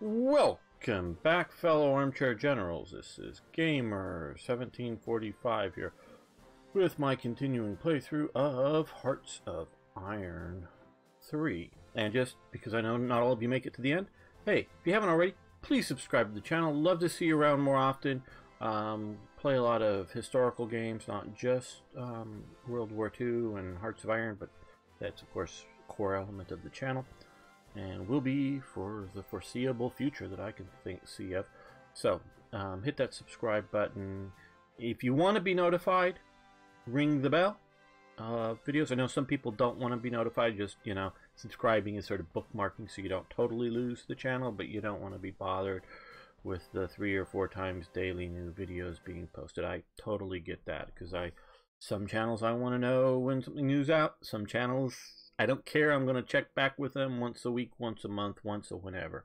Welcome back, fellow armchair generals. This is Gamer1745 here with my continuing playthrough of Hearts of Iron 3. And just because I know not all of you make it to the end, hey, if you haven't already, please subscribe to the channel. Love to see you around more often. Play a lot of historical games, not just World War II and Hearts of Iron, but that's of course a core element of the channel. And will be for the foreseeable future that I can see of. So hit that subscribe button. If you want to be notified, ring the bell. Videos, I know some people don't want to be notified, just, you know, subscribing is sort of bookmarking so you don't totally lose the channel, but you don't want to be bothered with the 3 or 4 times daily new videos being posted. I totally get that, because some channels I want to know when something new's out, some channels I don't care. I'm going to check back with them once a week, once a month, once a whenever.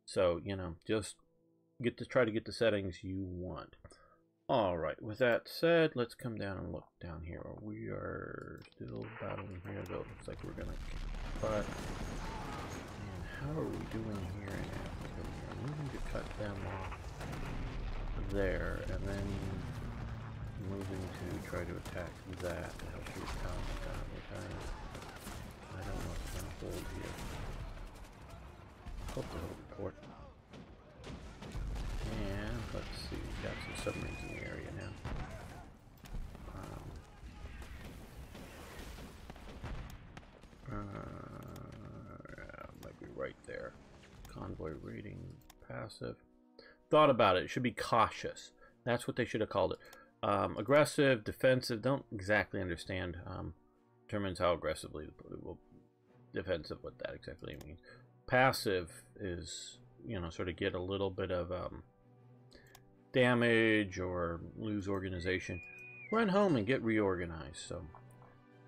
So, you know, just try to get the settings you want. Alright, with that said, let's come down and look down here. We are still battling here, though. Looks like we're going to kick butt. And how are we doing here in Africa? We're moving to cut them off there, and then moving to try to attack that to help you calm down. I don't know what's going to hold here. Hope to hold the port. And let's see, we've got some submarines in the area now. Might be right there. Convoy rating passive. Thought about it. It should be cautious. That's what they should have called it. Aggressive, defensive. Don't exactly understand. Determines how aggressively defensive, what that exactly means. Passive is, you know, sort of get a little bit of damage or lose organization. Run home and get reorganized. So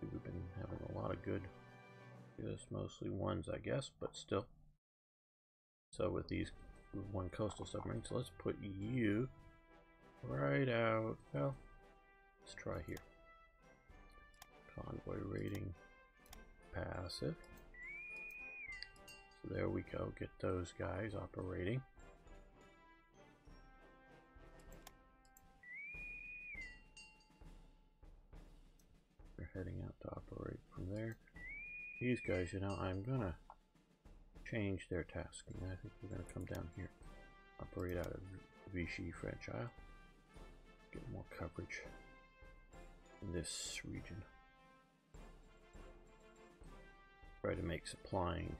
we've been having a lot of good, just mostly ones, I guess, but still. So with these one coastal submarine, so let's put you right out. Well, let's try here. Convoy rating passive. So there we go. Get those guys operating. They're heading out to operate from there. These guys, you know, I'm gonna change their tasking. I think we're gonna come down here, operate out of Vichy French Isle, get more coverage in this region. Try to make supplying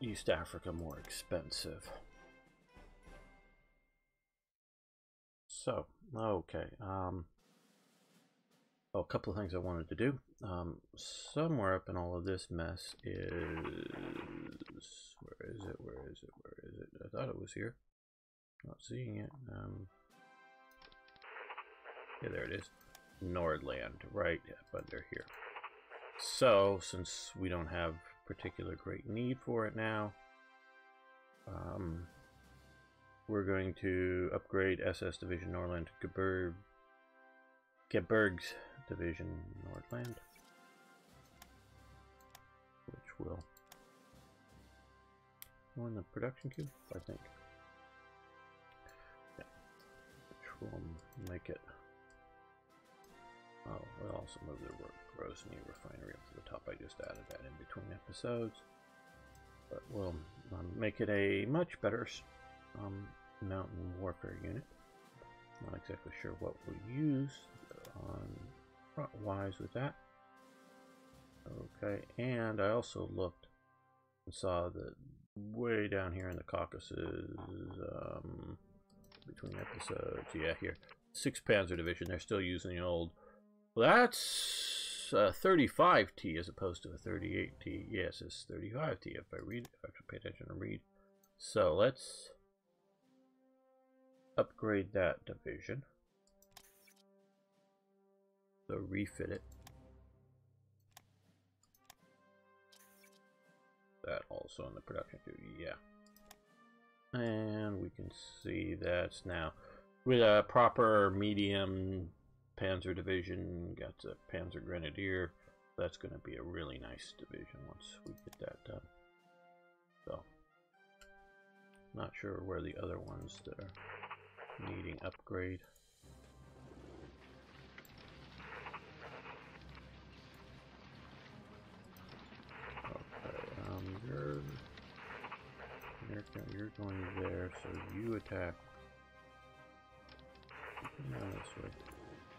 East Africa more expensive. So, okay. A couple of things I wanted to do. Somewhere up in all of this mess is... Where is it? Where is it? Where is it? I thought it was here. Not seeing it. Yeah, there it is. Nordland, right up under here. So, since we don't have particular great need for it now, we're going to upgrade SS Division Nordland to Geberg's Division Nordland, which will go in the production queue, I think. Yeah, which will make it. Oh, we'll also move the Grozny refinery up to the top. I just added that in between episodes. But we'll make it a much better mountain warfare unit. Not exactly sure what we'll use on front-wise with that. Okay, and I also looked and saw that way down here in the Caucasus, between episodes, yeah, here, 6th Panzer Division, they're still using the old. Well, that's a 35T as opposed to a 38T. Yes, it's 35T if I read. I have to pay attention to read. So let's upgrade that division. So refit it. That also in the production queue, yeah. And we can see that's now with a proper medium Panzer division, got the Panzer Grenadier. That's going to be a really nice division once we get that done. So Not sure where the other ones that are needing upgrade. Okay, you're going there, so you attack. Keep down this way.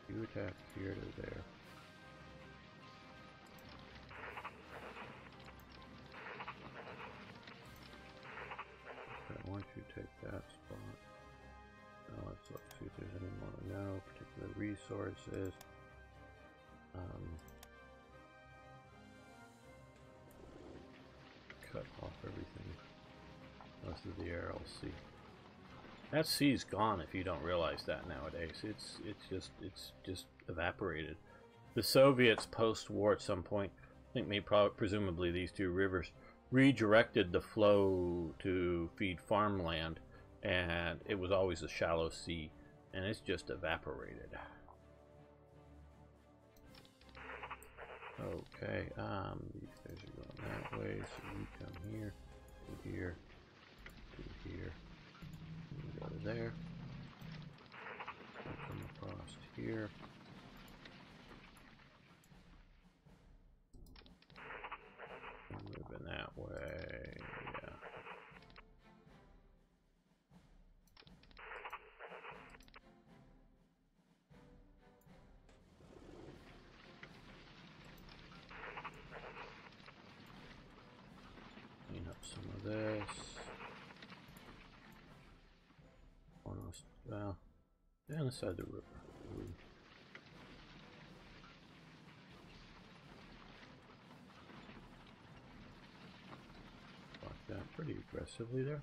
You attack here to there. Okay, why don't you take that spot? Now let's look, see if there's any more. No particular resources. Cut off everything. Most of the air, I'll see. That sea's gone if you don't realize that nowadays. It's just evaporated. The Soviets post-war at some point, I think presumably these two rivers, redirected the flow to feed farmland, and it was always a shallow sea, and it's just evaporated. Okay, these guys are going that way, so you come here, to here, to here. You go to there. You come across here. Moving that way, yeah. Clean up some of this. Well, down the side of the river. Block that pretty aggressively there.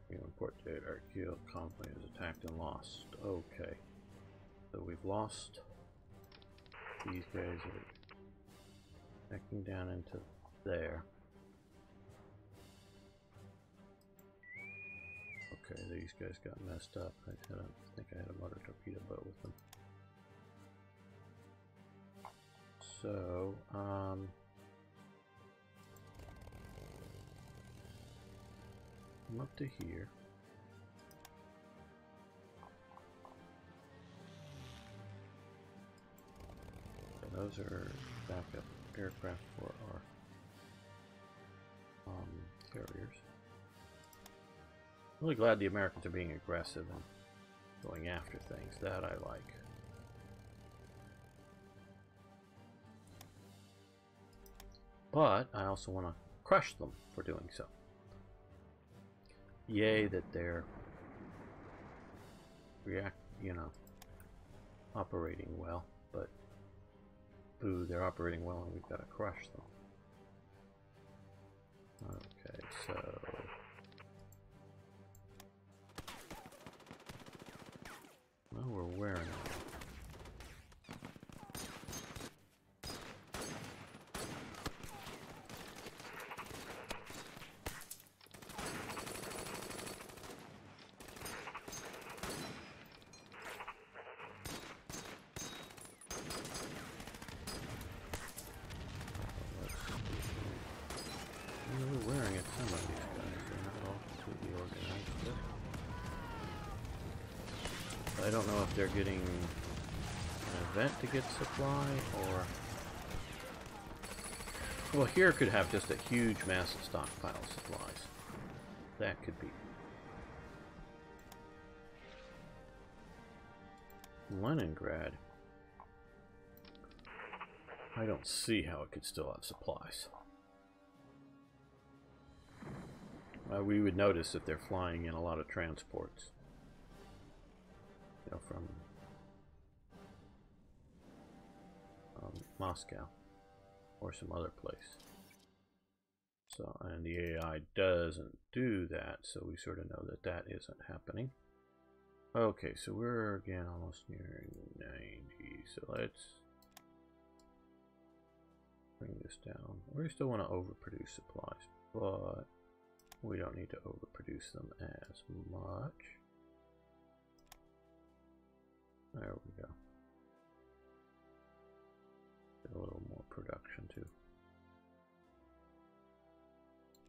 Import data, our kill company is attacked and lost. Okay. So we've lost. These guys are backing down into there. Okay, these guys got messed up. I think I had a motor torpedo boat with them. So, come up to here. So those are backup aircraft for our carriers. Really glad the Americans are being aggressive and going after things. That I like. But I also want to crush them for doing so. Yay that they're operating well, but boo, they're operating well and we've got to crush them. Okay, so well, we're wearing it. We're wearing it, some of these guys. They're not all completely organized. I don't know if they're getting an event to get supply or... Well, here could have just a huge massive stockpile of supplies. That could be. Leningrad. I don't see how it could still have supplies. We would notice if they're flying in a lot of transports, you know, from Moscow or some other place. So, and the AI doesn't do that, so we sort of know that that isn't happening. Okay, so we're again almost near 90. So let's bring this down. We still want to overproduce supplies, but we don't need to overproduce them as much. There we go. Get a little more production too.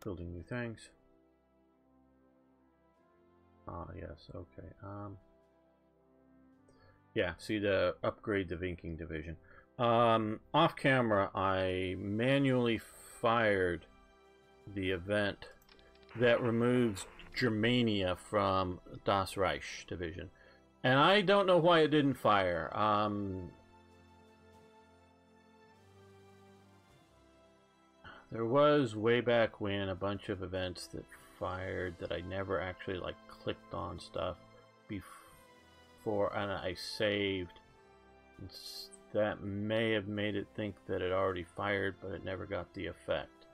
Building new things. Ah, yes, okay. Yeah, see, the upgrade the Viking division. Off camera, I manually fired the event that removes Germania from Das Reich division. And I don't know why it didn't fire. There was way back when a bunch of events that fired that I never actually like clicked on stuff before, and I saved. That may have made it think that it already fired, but it never got the effect.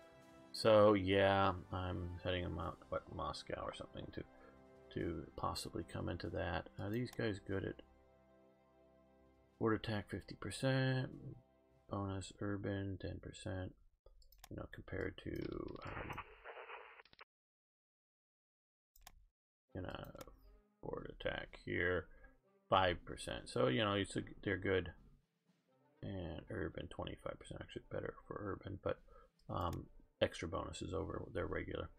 So yeah, I'm heading them out to Moscow or something to possibly come into that. Are these guys good at board attack? 50%, bonus urban 10%. You know, compared to board attack here 5%. So you know, they're good. And urban 25%, actually better for urban, but extra bonuses over their regular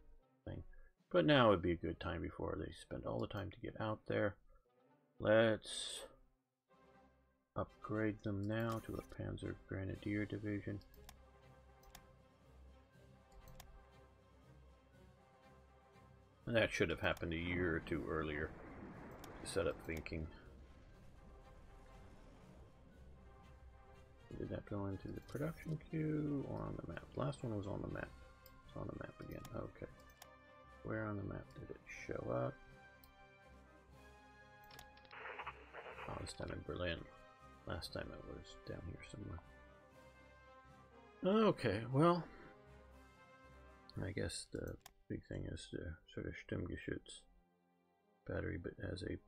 thing. But now would be a good time before they spend all the time to get out there. Let's upgrade them now to a Panzer Grenadier division. And that should have happened a year or two earlier to set up thinking. Did that go into the production queue or on the map? Last one was on the map. It's on the map again. Okay. Where on the map did it show up? Oh, this time in Berlin. Last time it was down here somewhere. Okay, well, I guess the big thing is the sort of Stimmgeschütz battery, but as a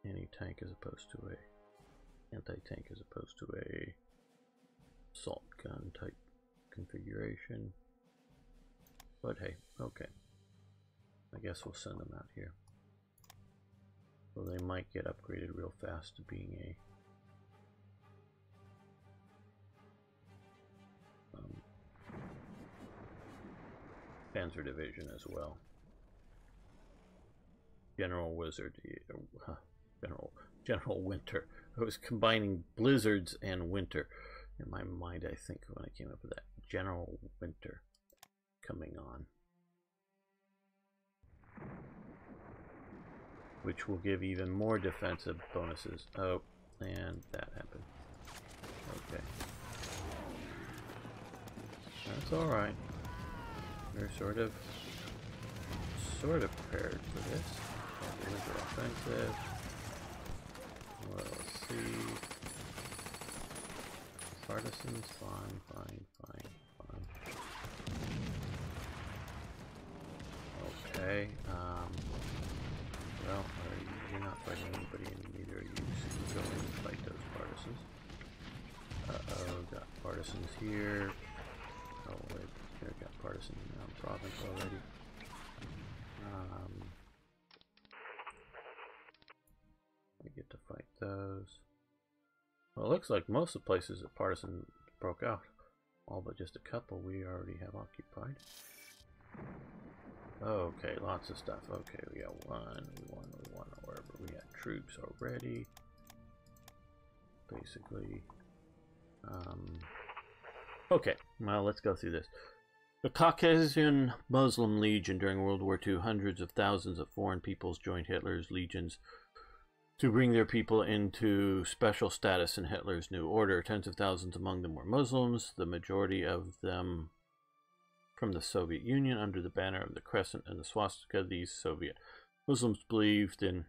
anti-tank as opposed to a anti-tank as opposed to a assault gun type configuration. But hey, okay. I guess we'll send them out here. Well, they might get upgraded real fast to being a Panzer division as well. General Wizard, General Winter. I was combining blizzards and winter in my mind, I think, when I came up with that. General Winter coming on, which will give even more defensive bonuses. Oh, and that happened. Okay. That's alright. We're sort of prepared for this. Deliver offensive. Well, let's see. Partisans, fine. Okay, well, you're not fighting anybody, and neither are you, so you go in and fight those partisans. Uh-oh, got partisans here. Oh, wait, here, got partisans in our province already. We get to fight those. Well, it looks like most of the places that partisans broke out, all but just a couple we already have occupied. Okay, lots of stuff. Okay, we got one, wherever. We got troops already. Basically. Okay, well, let's go through this. The Caucasian Muslim Legion during World War II, hundreds of thousands of foreign peoples joined Hitler's legions to bring their people into special status in Hitler's new order. Tens of thousands among them were Muslims, the majority of them from the Soviet Union under the banner of the crescent and the swastika. These Soviet Muslims believed in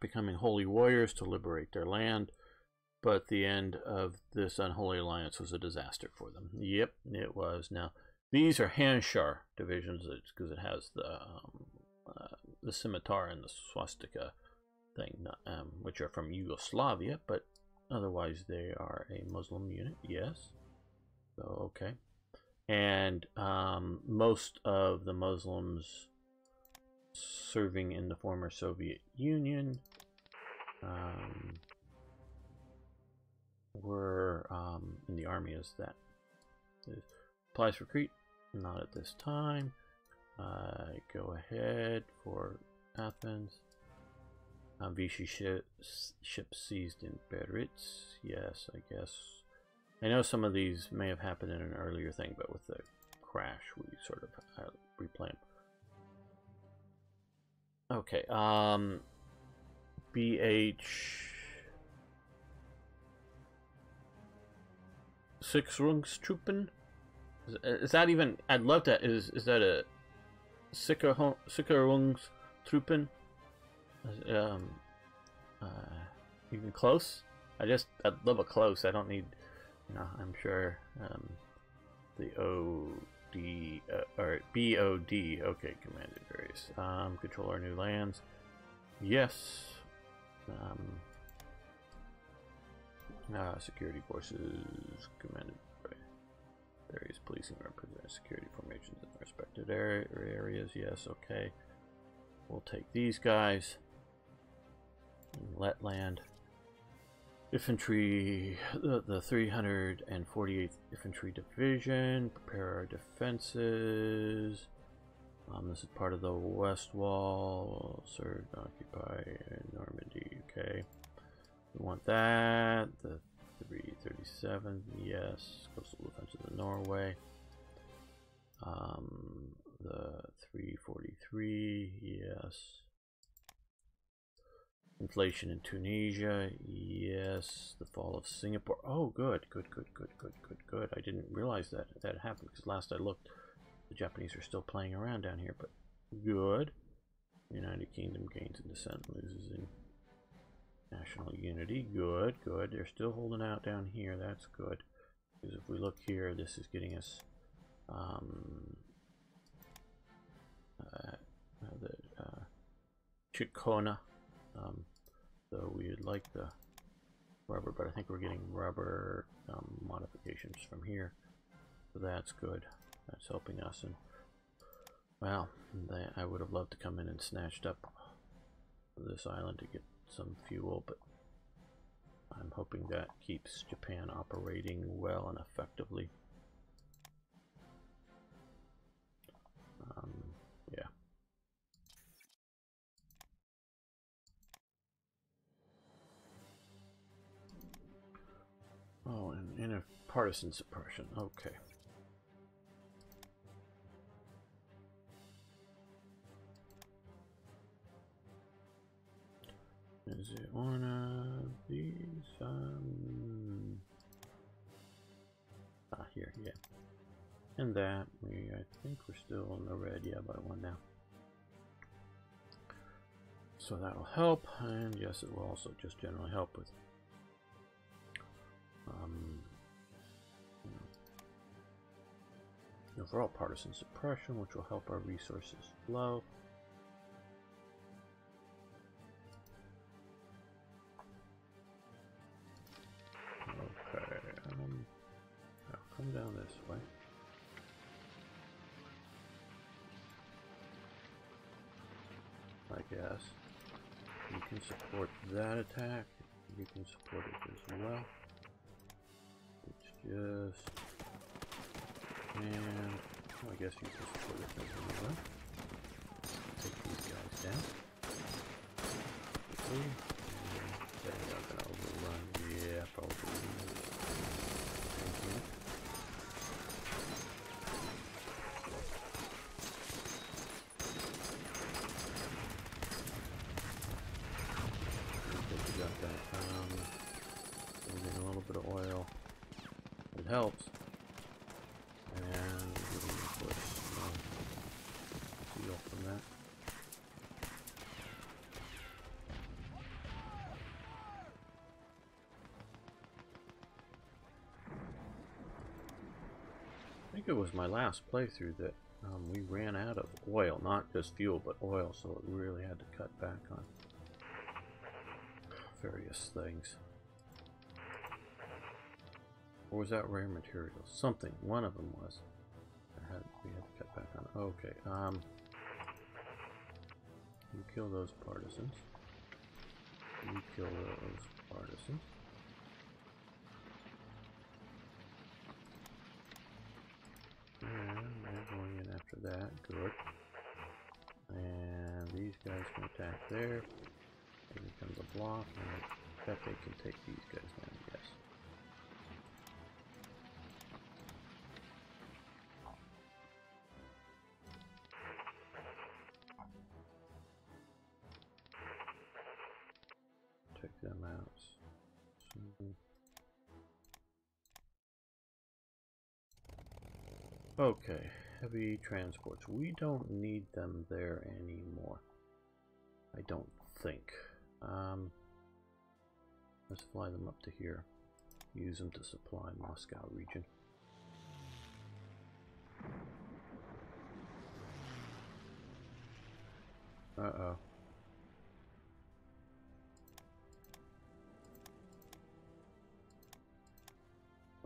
becoming holy warriors to liberate their land, but the end of this unholy alliance was a disaster for them. Yep, it was. Now, these are Handschar divisions because it has the scimitar and the swastika thing, which are from Yugoslavia, but otherwise they are a Muslim unit. Yes. So okay. And most of the Muslims serving in the former Soviet Union were in the army as that. It applies for Crete, not at this time. Go ahead for Athens. Vichy ship seized in Beritz. Yes, I guess. I know some of these may have happened in an earlier thing, but with the crash, we sort of replay them. Okay, BH Sicherungstruppen. Is that even? I'd love that. Is that a Sicherungstruppen? Even close? I'd love a close. I don't need. I'm sure the OD or BOD. Okay, commanded various. Control our new lands. Yes. Security forces commanded by various policing represent security formations in the respective areas. Yes. Okay. We'll take these guys. Letland. Infantry, the 348th Infantry Division, prepare our defenses. This is part of the West Wall, serve, occupy Normandy, okay. We want that. The 337, yes. Coastal defenses of Norway. The 343, yes. Inflation in Tunisia, yes. The fall of Singapore. Oh, good. I didn't realize that happened because last I looked, the Japanese are still playing around down here, but good. United Kingdom gains in descent, loses in national unity. Good. They're still holding out down here. That's good. Because if we look here, this is getting us the Chicona. So we'd like the rubber, but I think we're getting rubber modifications from here. So that's good. That's helping us. And wow, I would have loved to come in and snatched up this island to get some fuel, but I'm hoping that keeps Japan operating well and effectively. Yeah. Oh, and a partisan suppression. Okay. Is it one of these? Here, yeah. And that, I think we're still in the red, yeah, by one now. So that will help, and yes, it will also just generally help with overall partisan suppression, which will help our resources flow. Okay, I'll come down this way. I guess you can support that attack. You can support it as well. It's just, and well, I guess you can support it as well. Take these guys down. Quickly. They're not gonna overrun. Yeah, probably. Thank you. We're getting a little bit of oil. It helps. And we're getting, of course, fuel from that. I think it was my last playthrough that we ran out of oil, not just fuel, but oil, so we really had to cut back on various things. Or was that rare materials? Something. One of them was. We had to cut back on. Okay. You kill those partisans. You kill those partisans. And they're going in after that. Good. And these guys can attack there. They become the block. And I bet they can take these guys down. Yes. Take them out. Okay, heavy transports. We don't need them there anymore. I don't think. Let's fly them up to here. Use them to supply Moscow region. Uh-oh.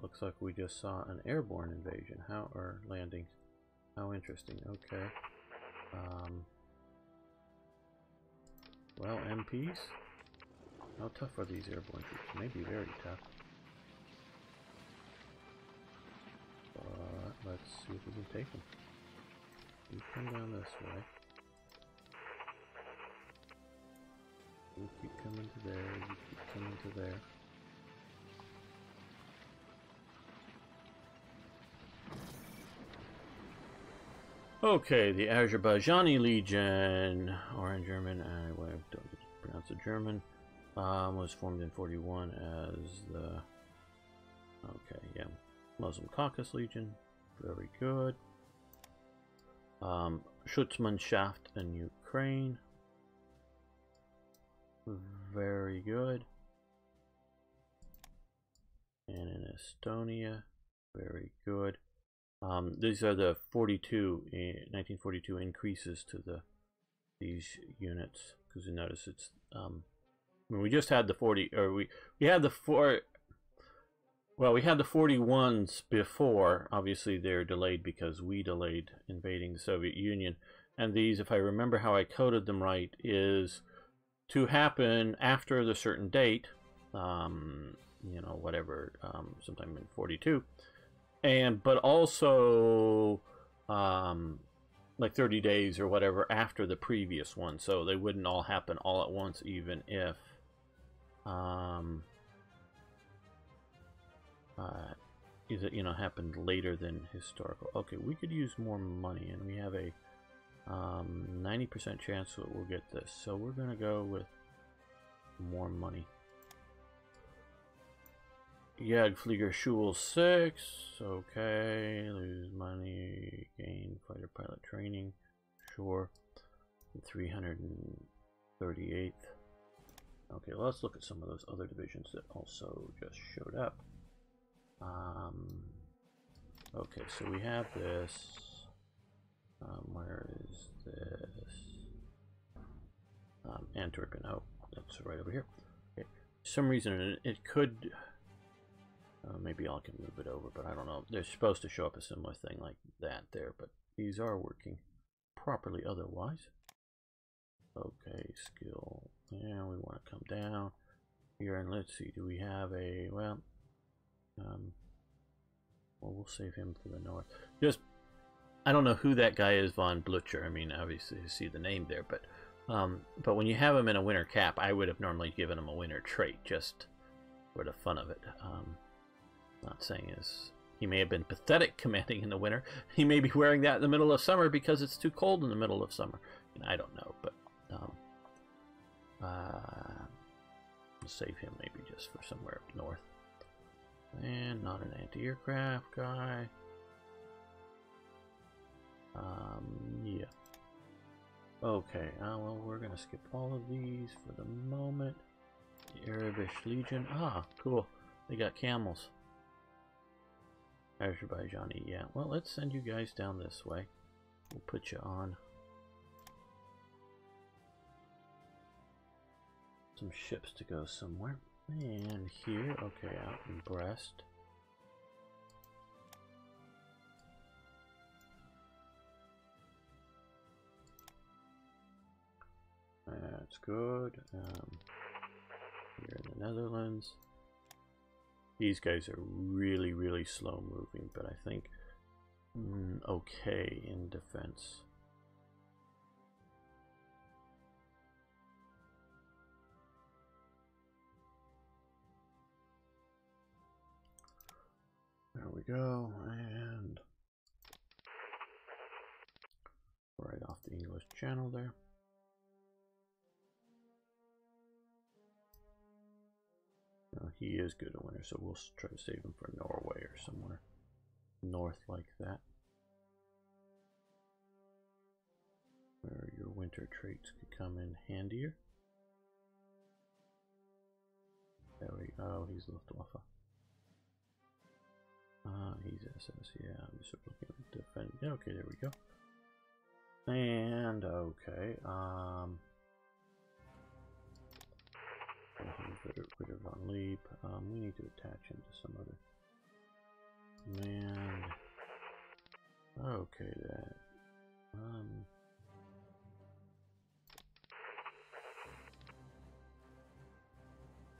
Looks like we just saw an airborne invasion. Or landings. How interesting. Okay. Well, MPs? How tough are these airborne troops? Maybe very tough. But let's see if we can take them. You come down this way. You keep coming to there. You keep coming to there. Okay, the Azerbaijani Legion, or in German, I don't pronounce it German, was formed in 41 as the, okay, yeah, Muslim Caucasus Legion, very good. Schutzmannschaft in Ukraine, very good. And in Estonia, very good. These are the 1942 increases to these units, because you notice it's I mean, we just had the 40, or we had the 41s before. Obviously they're delayed because we delayed invading the Soviet Union, and these, if I remember how I coded them right, is to happen after the certain date, you know, whatever, sometime in 42. But also like 30 days or whatever after the previous one, so they wouldn't all happen all at once, even if is it, you know, happened later than historical. Okay, we could use more money, and we have a 90% chance that we'll get this, so we're gonna go with more money. Jagdflieger Schule 6, okay, lose money, gain fighter pilot training, sure, 338th. Okay, well, let's look at some of those other divisions that also just showed up. Okay, so we have this, where is this, Antwerpen, oh, that's right over here. Okay, for some reason it could, maybe I can move it over, but I don't know. They're supposed to show up a similar thing like that there, but these are working properly otherwise. Okay, skill. Yeah, we want to come down here, and let's see. Do we have a, well, we'll save him for the north. Just, I don't know who that guy is, von Blücher. I mean, obviously you see the name there, but when you have him in a winter cap, I would have normally given him a winter trait just for the fun of it. Not saying he may have been pathetic commanding in the winter. He may be wearing that in the middle of summer because it's too cold in the middle of summer. I don't know, but we'll save him maybe just for somewhere up north. And not an anti-aircraft guy. Yeah. Okay, well, we're gonna skip all of these for the moment. The Arabic Legion. Ah, cool. They got camels. Azerbaijani, yeah. Well, let's send you guys down this way. We'll put you on. some ships to go somewhere. And here, okay, out in Brest. That's good. Here in the Netherlands. These guys are really, really slow moving, but I think okay in defense. There we go, and right off the English Channel there. Now, he is good at winter, so we'll try to save him for Norway or somewhere north like that, where your winter traits could come in handier. There we go, he's Luftwaffe. He's SS, yeah, I'm just looking at defend. Yeah, okay, there we go. And, okay, rid of Von Leap. We need to attach him to some other command. Okay, that.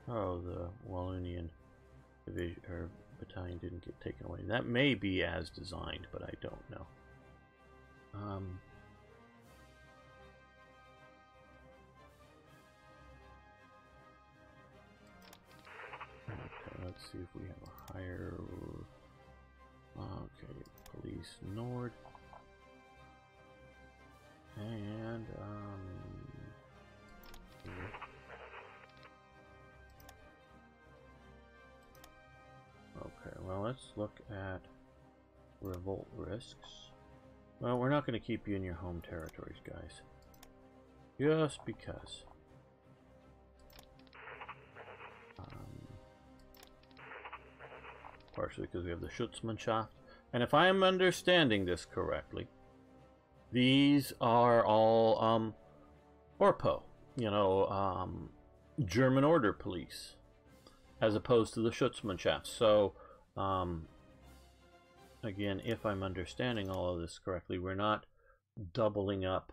Oh, the Wallonian division or battalion didn't get taken away. That may be as designed, but I don't know. Okay, let's see if we have a higher. Okay, Police Nord. And here. Okay, well, let's look at revolt risks. Well, we're not going to keep you in your home territories, guys. Just because. Partially because we have the Schutzmannschaft. And if I am understanding this correctly, these are all Orpo, you know, German order police, as opposed to the Schutzmannschaft. So, again, if I'm understanding all of this correctly, we're not doubling up,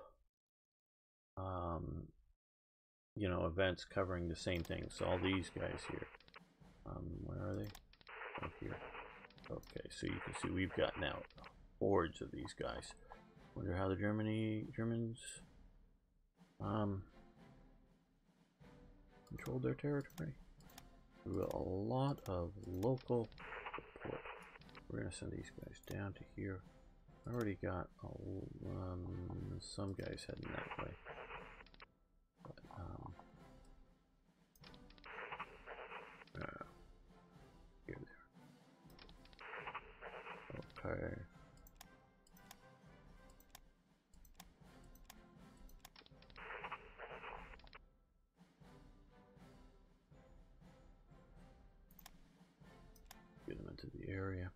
you know, events covering the same thing. So all these guys here, where are they? Oh, here. Okay, so you can see we've got now hordes of these guys. Wonder how the Germans controlled their territory. We've got a lot of local support. We're gonna send these guys down to here. I already got some guys heading that way. But, here they are. Okay. Get them into the area.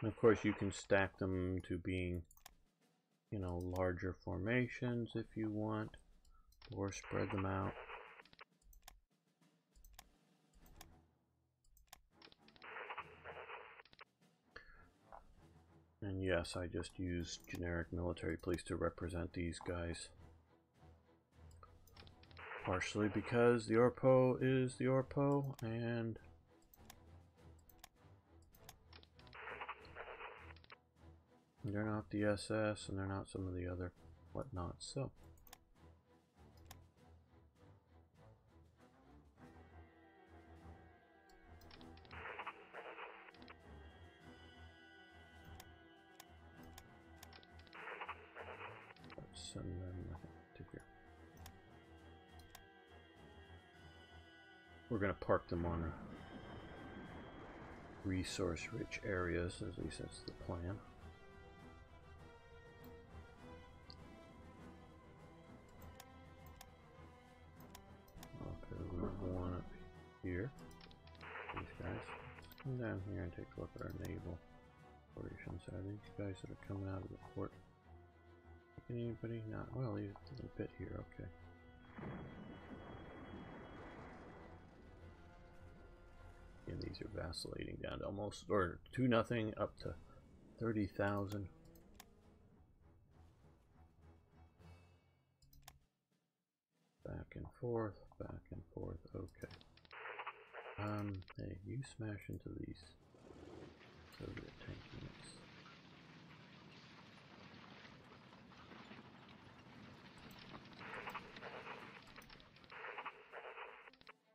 And of course, you can stack them to being, you know, larger formations if you want, or spread them out. And yes, I just use generic military police to represent these guys. Partially because the Orpo is the Orpo, and they're not the SS, and they're not some of the other whatnots, so. Let's send them to here. We're going to park them on resource-rich areas, at least that's the plan. Okay, we have one up here. These guys. Let's come down here and take a look at our naval operations. ones are these guys that are coming out of the port? Anybody? Not well. A little bit here. Okay. And these are vacillating down to almost or 2-0 up to 30,000. Back and forth, back and forth. Okay. Hey, you smash into these Soviet tank units.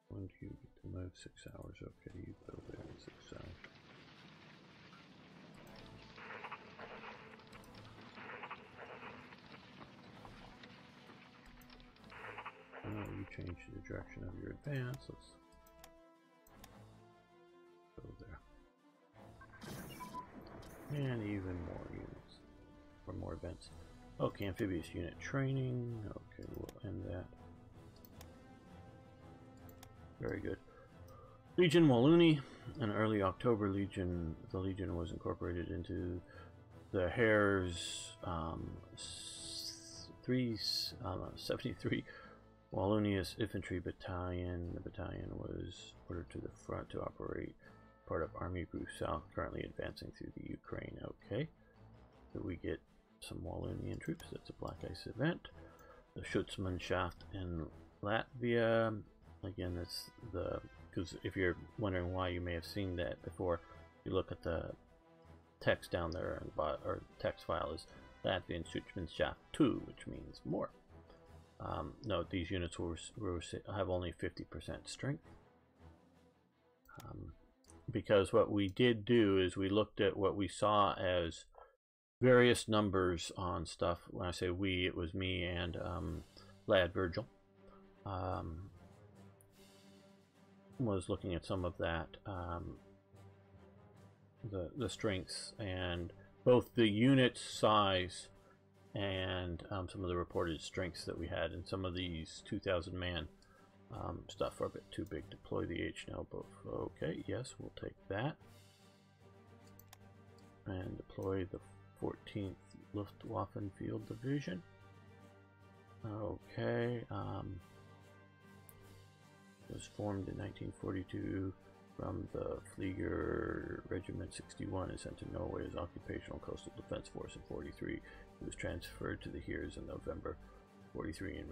When do you get to move? 6 hours. Okay, you go there in 6 hours. Oh, you change the direction of your advance. Let's go there. And even more units. Or more events. Okay, amphibious unit training. Okay, we'll end that. Very good. Legion Wallonie. In early October, the Legion was incorporated into the Hare's 73 Wallonius Infantry Battalion. The battalion was ordered to the front to operate part of Army Group South, currently advancing through the Ukraine. Okay, so we get some Wallonian troops. That's a Black Ice event. The Schutzmannschaft in Latvia. Again, that's the, because if you're wondering why you may have seen that before, you look at the text down there, and or text file is Latvian Schutzmannschaft 2, which means more. Note these units will have only 50% strength. Because what we did do is we looked at what we saw as various numbers on stuff. When I say we, it was me and Lad Virgil. Was looking at some of that, the strengths, and both the unit size and some of the reported strengths that we had, and some of these 2,000 man stuff are a bit too big. Deploy the HNL both. Okay, yes, we'll take that. And deploy the 14th Luftwaffe Field Division. Okay, was formed in 1942 from the Flieger Regiment 61 and sent to Norway as Occupational Coastal Defense Force in 43. It was transferred to the Heers in November 43 and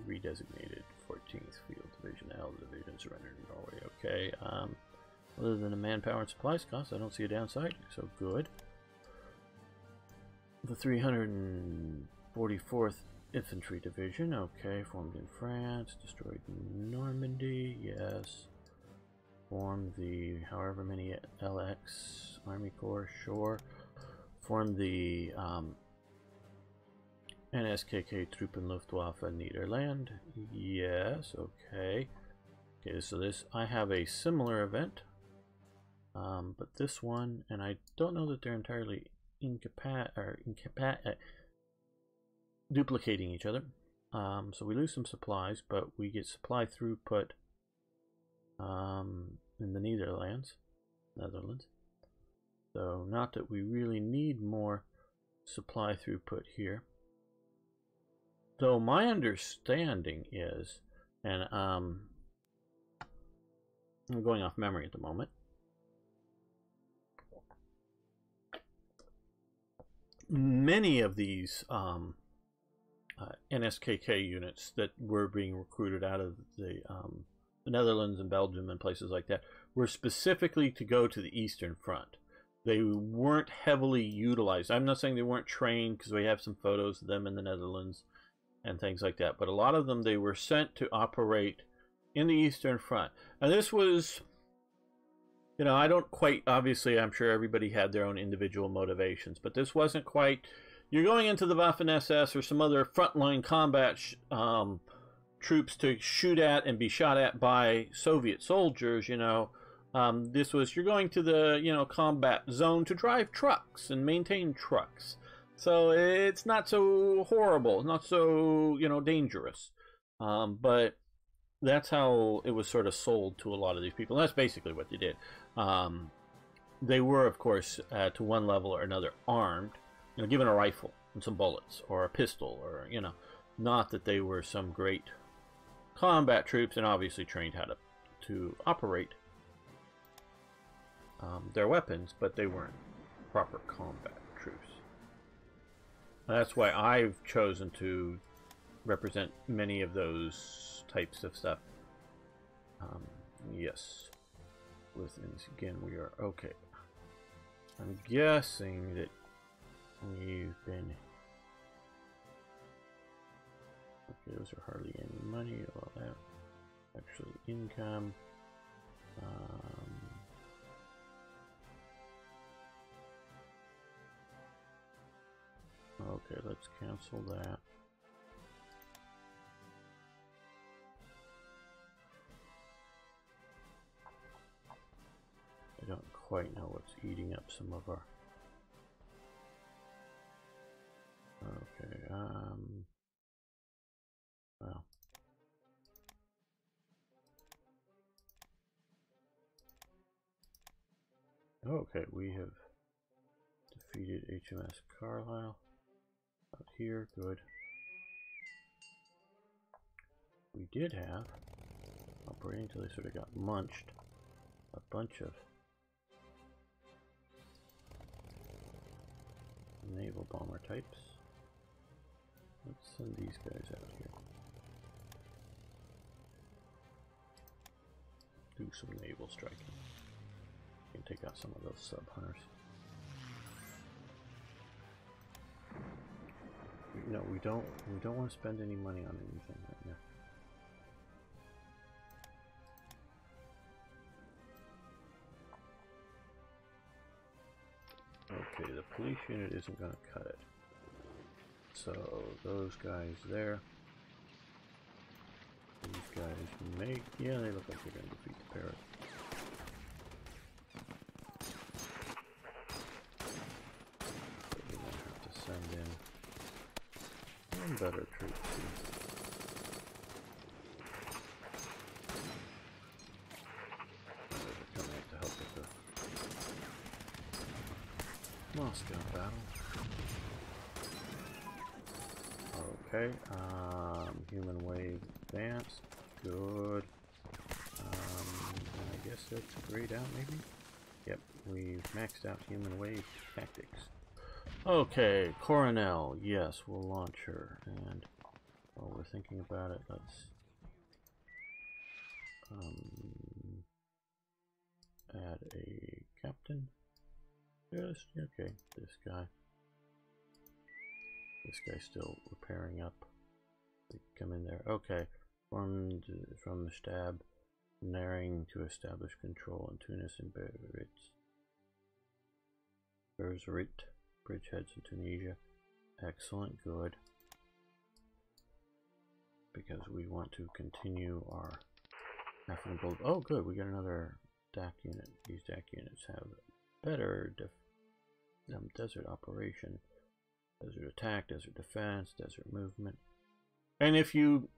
redesignated 14th Field Division L. The division surrendered in Norway. Okay, other than the manpower and supplies costs, I don't see a downside, so good. The 344th Infantry Division, okay, formed in France, destroyed Normandy, yes. Formed the however many LX Army Corps, sure. Formed the NSKK Truppen Luftwaffe Niederland, yes, okay. Okay, so this, I have a similar event, but this one, and I don't know that they're entirely duplicating each other. So we lose some supplies, but we get supply throughput in the Netherlands. So not that we really need more supply throughput here. So my understanding is, and I'm going off memory at the moment, many of these NSKK units that were being recruited out of the Netherlands and Belgium and places like that were specifically to go to the Eastern Front. They weren't heavily utilized. I'm not saying they weren't trained, because we have some photos of them in the Netherlands and things like that, but a lot of them, they were sent to operate in the Eastern Front. And this was, you know, I don't quite, obviously I'm sure everybody had their own individual motivations, but this wasn't quite, you're going into the Waffen-SS or some other frontline combat troops to shoot at and be shot at by Soviet soldiers, you know. This was, you're going to the, you know, combat zone to drive trucks and maintain trucks. So it's not so horrible, not so, you know, dangerous. But that's how it was sort of sold to a lot of these people. And that's basically what they did. they were, of course, to one level or another armed, you know, given a rifle and some bullets or a pistol, or, you know, not that they were some great combat troops, and obviously trained how to operate their weapons, but they weren't proper combat troops. That's why I've chosen to represent many of those types of stuff. Yes. Within this, again, we are okay. I'm guessing that we've been... Okay, those are hardly any money. All that. Actually, income. Okay, let's cancel that. I don't quite know what's eating up some of our... Okay, well. Okay, we have defeated HMS Carlisle. Out here, good. We did have, operating until they sort of got munched, a bunch of naval bomber types. Let's send these guys out here. Do some naval striking. Can take out some of those sub hunters. No, we don't want to spend any money on anything right now. Okay, the police unit isn't going to cut it. So those guys there. These guys make... Yeah, they look like they're going to defeat the parrot. So we're going to have to send in some better troops here. They're coming out to help with the Moscow battle. Okay, human wave advanced, good. I guess that's grayed out maybe? Yep, we've maxed out human wave tactics. Okay, Coronel, yes, we'll launch her, and while we're thinking about it, let's add a captain. Just, okay, this guy. This guy's still repairing up. They come in there. Okay. From the stab, narrowing to establish control in Tunis and Berzerit, bridgeheads in Tunisia. Excellent, good. Because we want to continue our African build. Oh, good. We got another DAC unit. These DAC units have better desert operation. Desert attack, desert defense, desert movement. And if you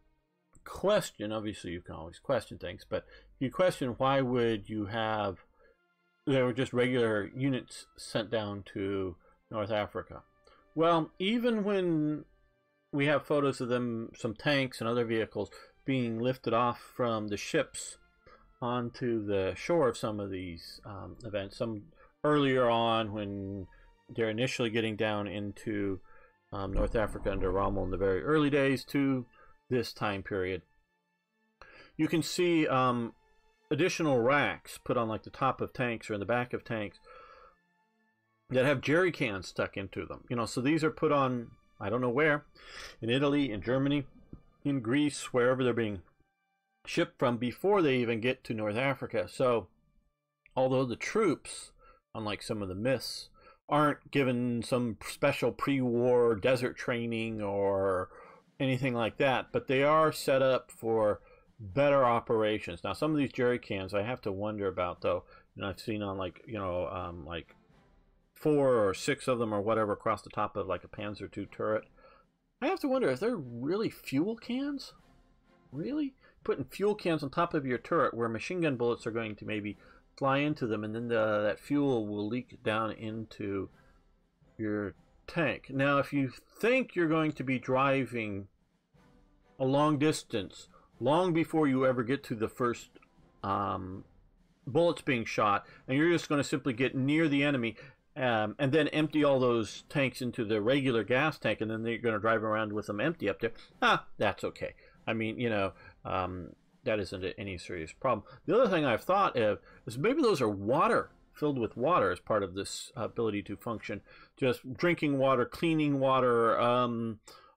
question, obviously you can always question things, but if you question why would you have, there were just regular units sent down to North Africa. Well, even when we have photos of them, some tanks and other vehicles being lifted off from the ships onto the shore of some of these events, some earlier on when they're initially getting down into North Africa under Rommel in the very early days to this time period. You can see additional racks put on like the top of tanks or in the back of tanks that have jerry cans stuck into them. You know, so these are put on, I don't know where, in Italy, in Germany, in Greece, wherever they're being shipped from before they even get to North Africa. So although the troops, unlike some of the myths, aren't given some special pre-war desert training or anything like that, but they are set up for better operations. Now, some of these jerry cans I have to wonder about, though. You know, I've seen on like, you know, like 4 or 6 of them or whatever across the top of like a Panzer II turret. I have to wonder if they're really fuel cans. Really? Putting fuel cans on top of your turret where machine gun bullets are going to maybe fly into them, and then that fuel will leak down into your tank. Now, if you think you're going to be driving a long distance, long before you ever get to the first bullets being shot, and you're just going to simply get near the enemy, and then empty all those tanks into the regular gas tank, and then you're going to drive around with them empty up there, that's okay. I mean, you know, that isn't any serious problem. The other thing I've thought of is maybe those are water, filled with water as part of this ability to function. Just drinking water, cleaning water,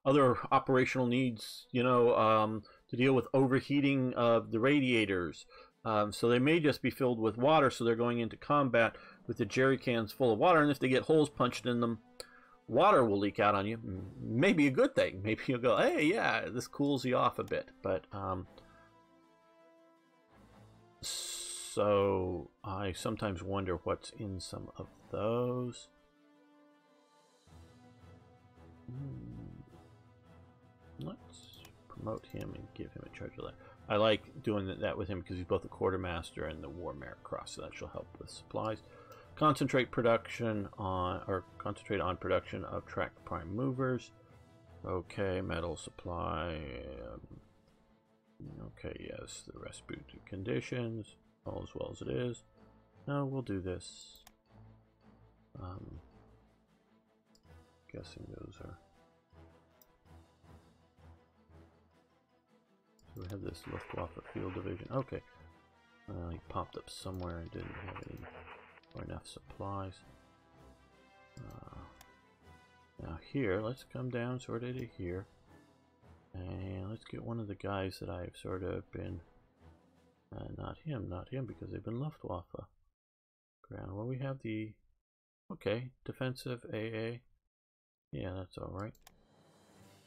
other operational needs, you know, to deal with overheating of the radiators. So they may just be filled with water, so they're going into combat with the jerry cans full of water, and if they get holes punched in them, water will leak out on you. Maybe a good thing. Maybe you'll go, hey, yeah, this cools you off a bit. But so I sometimes wonder what's in some of those. Let's promote him and give him a charge of that. I like doing that with him because he's both the quartermaster and the war merit cross, so that shall help with supplies. Concentrate on production of tracked prime movers. Okay, metal supply. Okay, yes, the rest boot conditions, all as well as it is. No, we'll do this. Guessing those are. So we have this Luftwaffe field division. Okay, he popped up somewhere and didn't have any or enough supplies. Now here, let's come down sort of to here, and let's get one of the guys that I've sort of been. Not him, because they've been Luftwaffe. Ground. Well, we have the. Okay, defensive AA. Yeah, that's all right.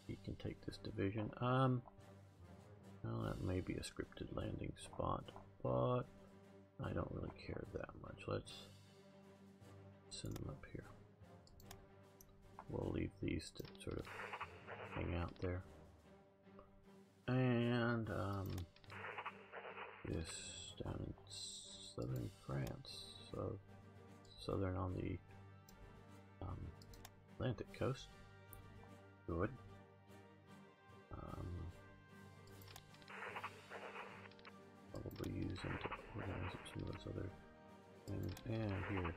He can take this division. Well, that may be a scripted landing spot, but I don't really care that much. Let's send them up here. We'll leave these to sort of hang out there. And this down in southern France, so southern on the Atlantic coast. Good. Probably use them to organize some of those other things. And here.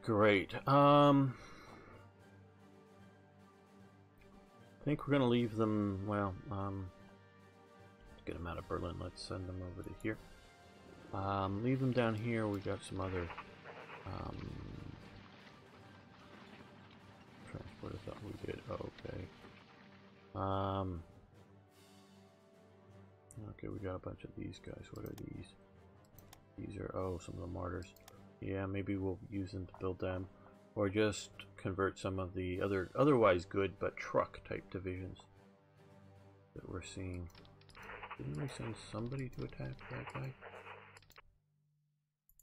Great. I think we're going to leave them, well, let's get them out of Berlin. Let's send them over to here. Leave them down here. We got some other transport. I thought we did. Okay. Okay, we got a bunch of these guys. What are these? These are, oh, some of the martyrs. Yeah, maybe we'll use them to build them. Or just convert some of the otherwise good but truck type divisions that we're seeing. Didn't we send somebody to attack that guy?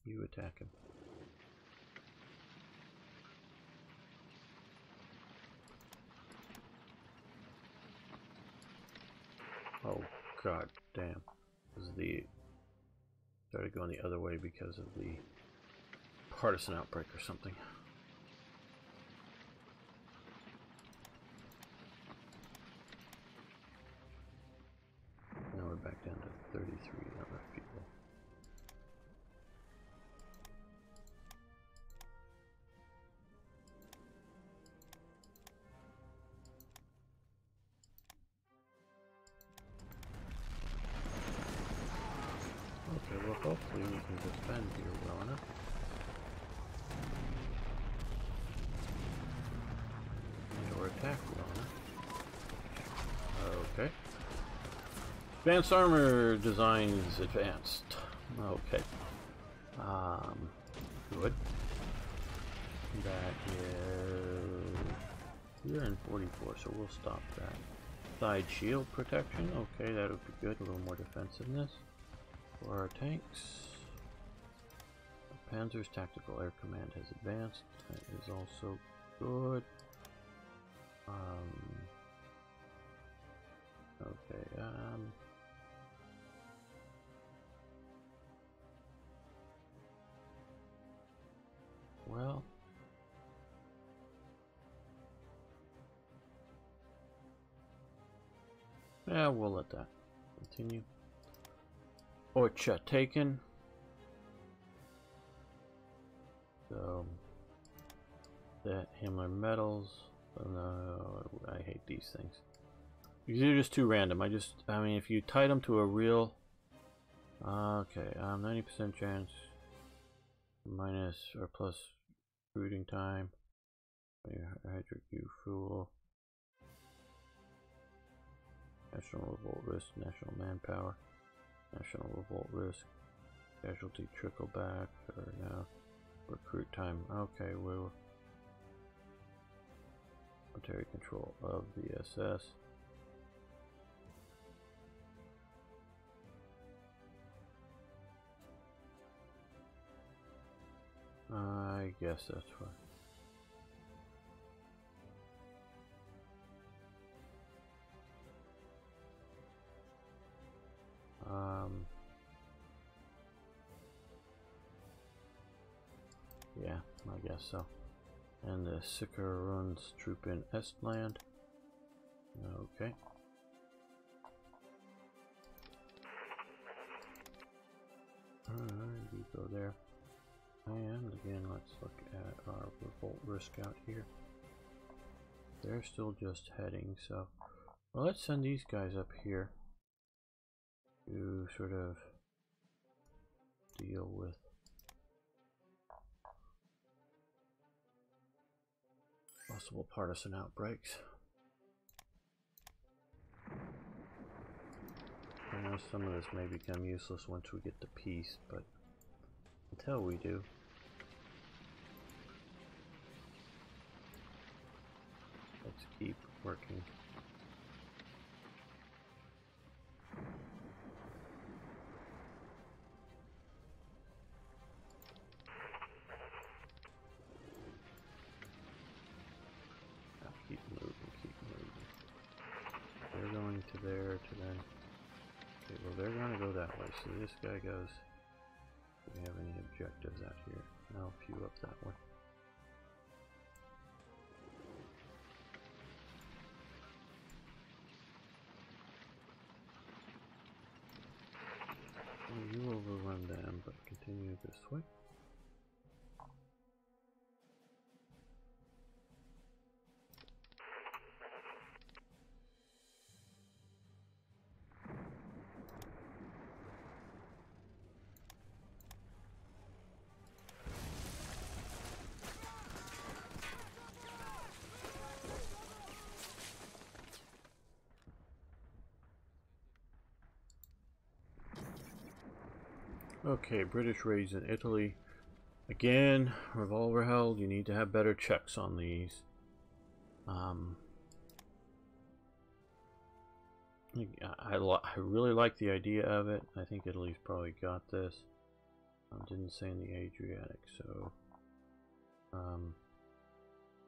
You attack him. Oh god damn. This is the started going the other way because of the partisan outbreak or something. Now we're back down to 33 number of people. Okay, well hopefully we can defend here well enough. And or attack well enough. Okay. Advanced armor designs advanced. Okay. Good. That is 344, so we'll stop that. Side shield protection. Okay, that would be good. A little more defensiveness for our tanks. Panzer's Tactical Air Command has advanced. That is also good. Okay, Yeah, we'll let that continue. Orcha taken. So that Himmler medals. Oh, no, I hate these things. Because they're just too random. I mean, if you tied them to a real... Okay, 90% chance. Minus or plus recruiting time. Hydric, you fool. National revolt risk, national manpower. National revolt risk. Casualty trickle back. Or now. Recruit time. Okay, we'll... Military control of the SS. I guess that's fine. Yeah, I guess so. And the Sikarun's troop in Estland. Okay. Alright, you go there. And again, let's look at our revolt risk out here. They're still just heading, so well, let's send these guys up here to sort of deal with possible partisan outbreaks. I know some of this may become useless once we get to peace, but until we do, let's keep working. Keep moving, keep moving. They're going to there to then. Okay, well they're going to go that way. So this guy goes. Do we have any objectives out here? No, a few up that way. Well, you overrun them, but continue this way. Okay, British raids in Italy. Again, revolver held. You need to have better checks on these. I really like the idea of it. I think Italy's probably got this. Didn't say in the Adriatic, so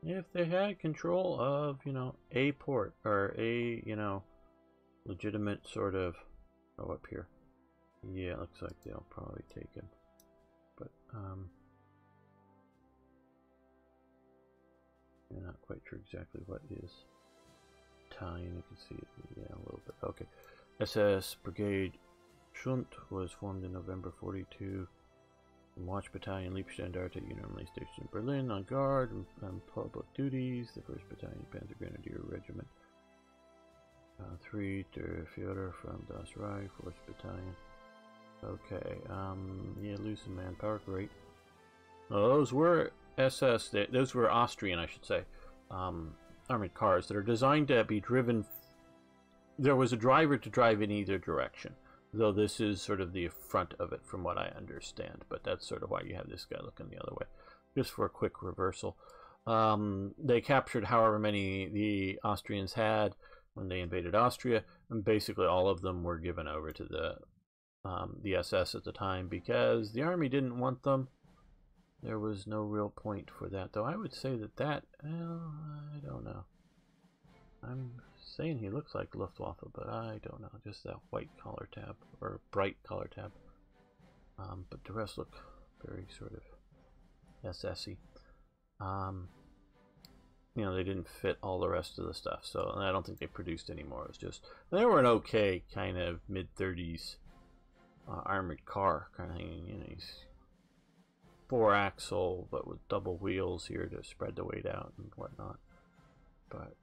if they had control of, you know, a port or a, you know, legitimate sort of, oh, up here. Yeah, it looks like they'll probably take him. But, I'm not quite sure exactly what is Italian. You can see it, yeah, a little bit. Okay. SS Brigade Schunt was formed in November 42. Watch Battalion Leibstandarte, uniformly stationed in Berlin on guard and public duties. The 1st Battalion Panzer Grenadier Regiment. 3 Der Führer from Das Reich, 4th Battalion. Okay, yeah, lose some manpower, great. Well, those were SS, those were Austrian, I should say, armored cars that are designed to be driven. There was a driver to drive in either direction, though this is sort of the front of it from what I understand, but that's sort of why you have this guy looking the other way, just for a quick reversal. They captured however many the Austrians had when they invaded Austria, and basically all of them were given over to the SS at the time because the army didn't want them. There was no real point for that, though I would say that well, I don't know. I'm saying he looks like Luftwaffe, but I don't know. Just that white collar tab, or bright collar tab. But the rest look very sort of SS-y. you know, they didn't fit all the rest of the stuff. So and I don't think they produced any more. It was just, they were an okay kind of mid-30s armored car kind of thing. You know, these 4-axle, but with double wheels here to spread the weight out and whatnot. But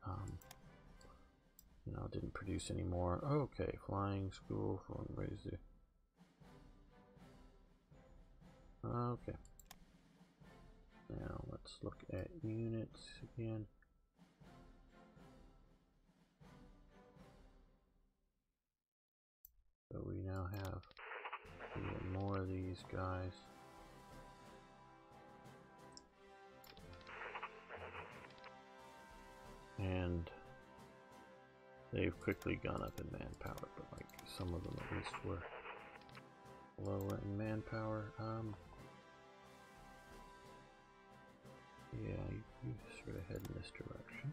you know, didn't produce any more. Okay, flying school, fundraiser. Okay. Now let's look at units again. So we now have even more of these guys. And they've quickly gone up in manpower, but like some of them at least were lower in manpower. Yeah, you sort of head in this direction.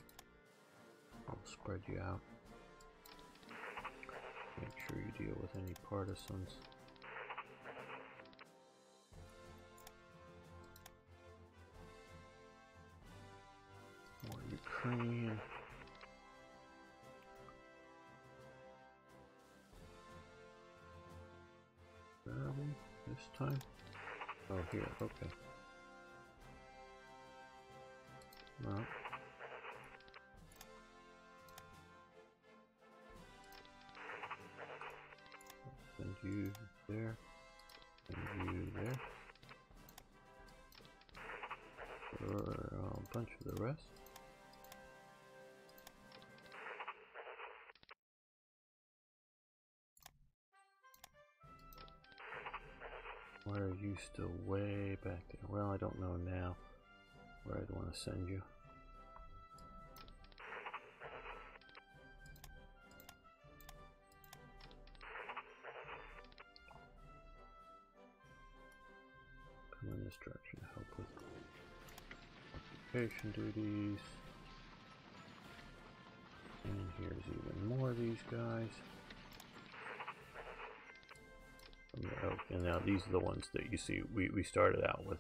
I'll spread you out. Make sure you deal with any partisans. More Ukraine. Where are we this time? Oh, here, okay. Well. Send you there. Send you there. For a bunch of the rest. Why are you still way back there? Well, I don't know now where I'd want to send you. Come in this direction to help with occupation duties. And here's even more of these guys. Oh, and now these are the ones that you see we started out with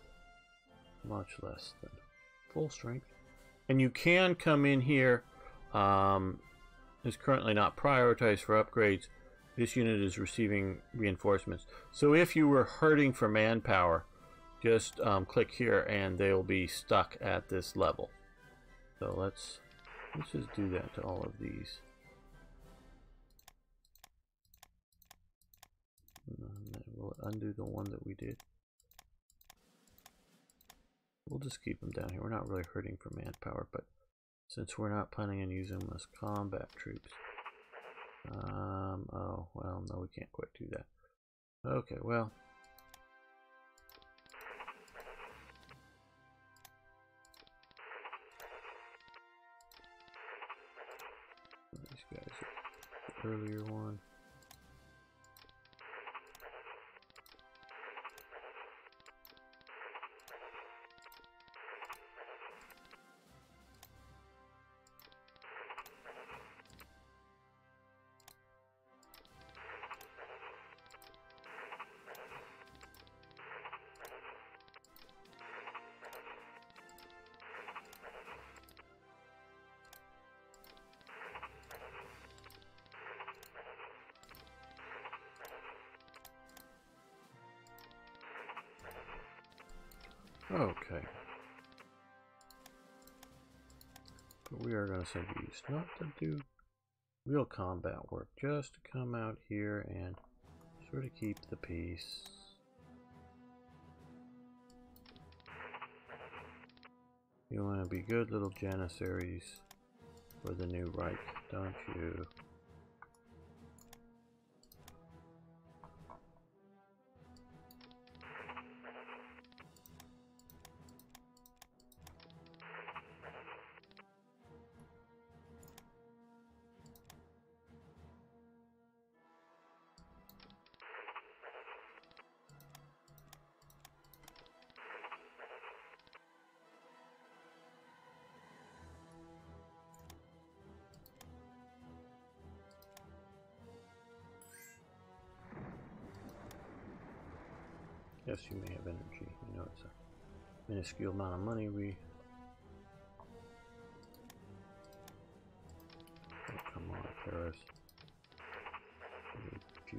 much less than full strength. And you can come in here. Is currently not prioritized for upgrades. This unit is receiving reinforcements. So if you were hurting for manpower, just click here and they'll be stuck at this level. So let's just do that to all of these. And then we'll undo the one that we did. We'll just keep them down here. We're not really hurting for manpower, but since we're not planning on using them as combat troops. Oh, well, no, we can't quite do that. Okay, well. These guys are the earlier one. Okay. But we are going to send you not to do real combat work, just to come out here and sort of keep the peace. You want to be good little janissaries for the new Reich, don't you? Yes, you may have energy. You know, it's a minuscule amount of money we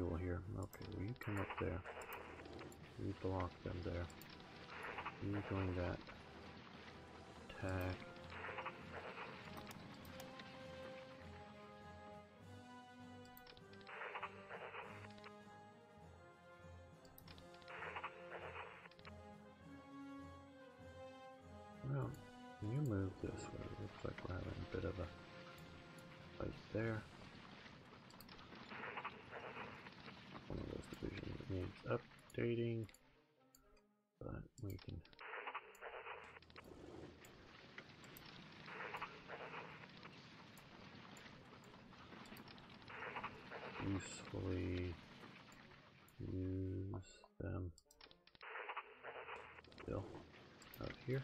fuel here. Okay, well you come up there. You block them there. You join that. Attack. Well, you move this way. It looks like we're having a bit of a fight there. One of those divisions needs updating, but we can usefully use them still out here.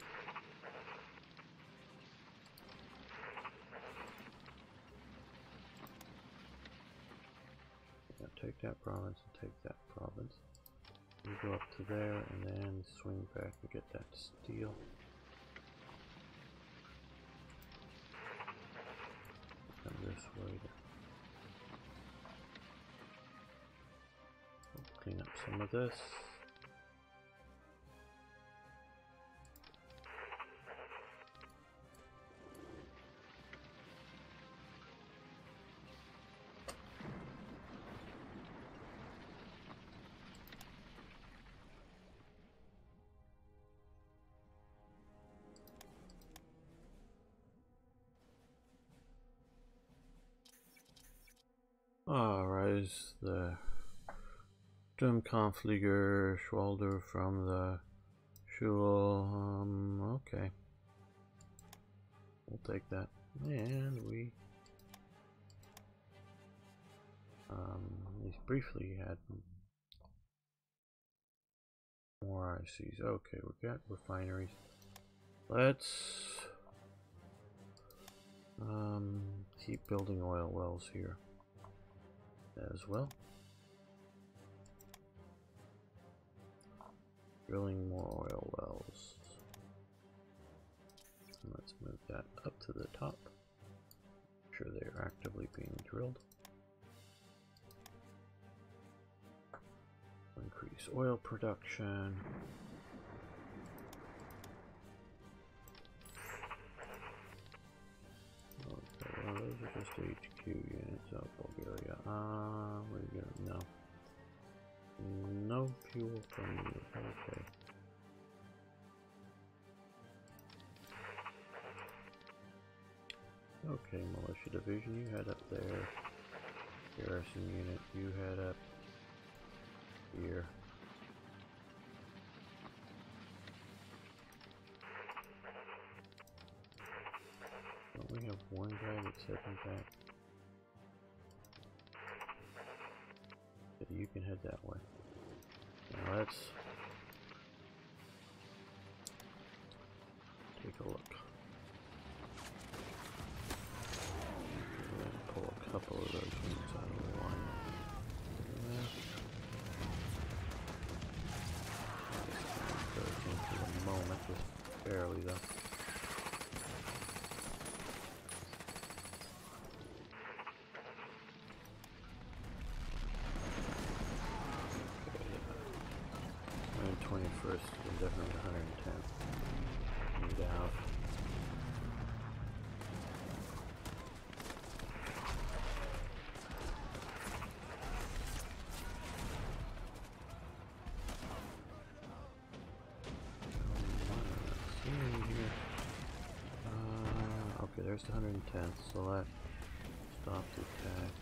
Yeah, take that province and take that province. You go up to there and then swing back and get that steel. Come this way to clean up some of this. Rise the Sturmkampflieger Schwalder from the Schul. Okay. We'll take that. And we at least briefly had more ICs. Okay, we got refineries. Let's keep building oil wells here as well. Drilling more oil wells. And let's move that up to the top. I'm sure they're actively being drilled. Increase oil production. Okay, well, those are just HQ units of Bulgaria. Where you go? No. No fuel from you. Okay. Okay, militia division, you head up there. Garrison unit, you head up here. Don't we have one guy that's heading back? You can head that way. Now let's take a look. Pull a couple of those units out of the line. Goes into the moment, just barely though. First, definitely 110. Need out. Okay, there's the 110th. Select. Stop the attack.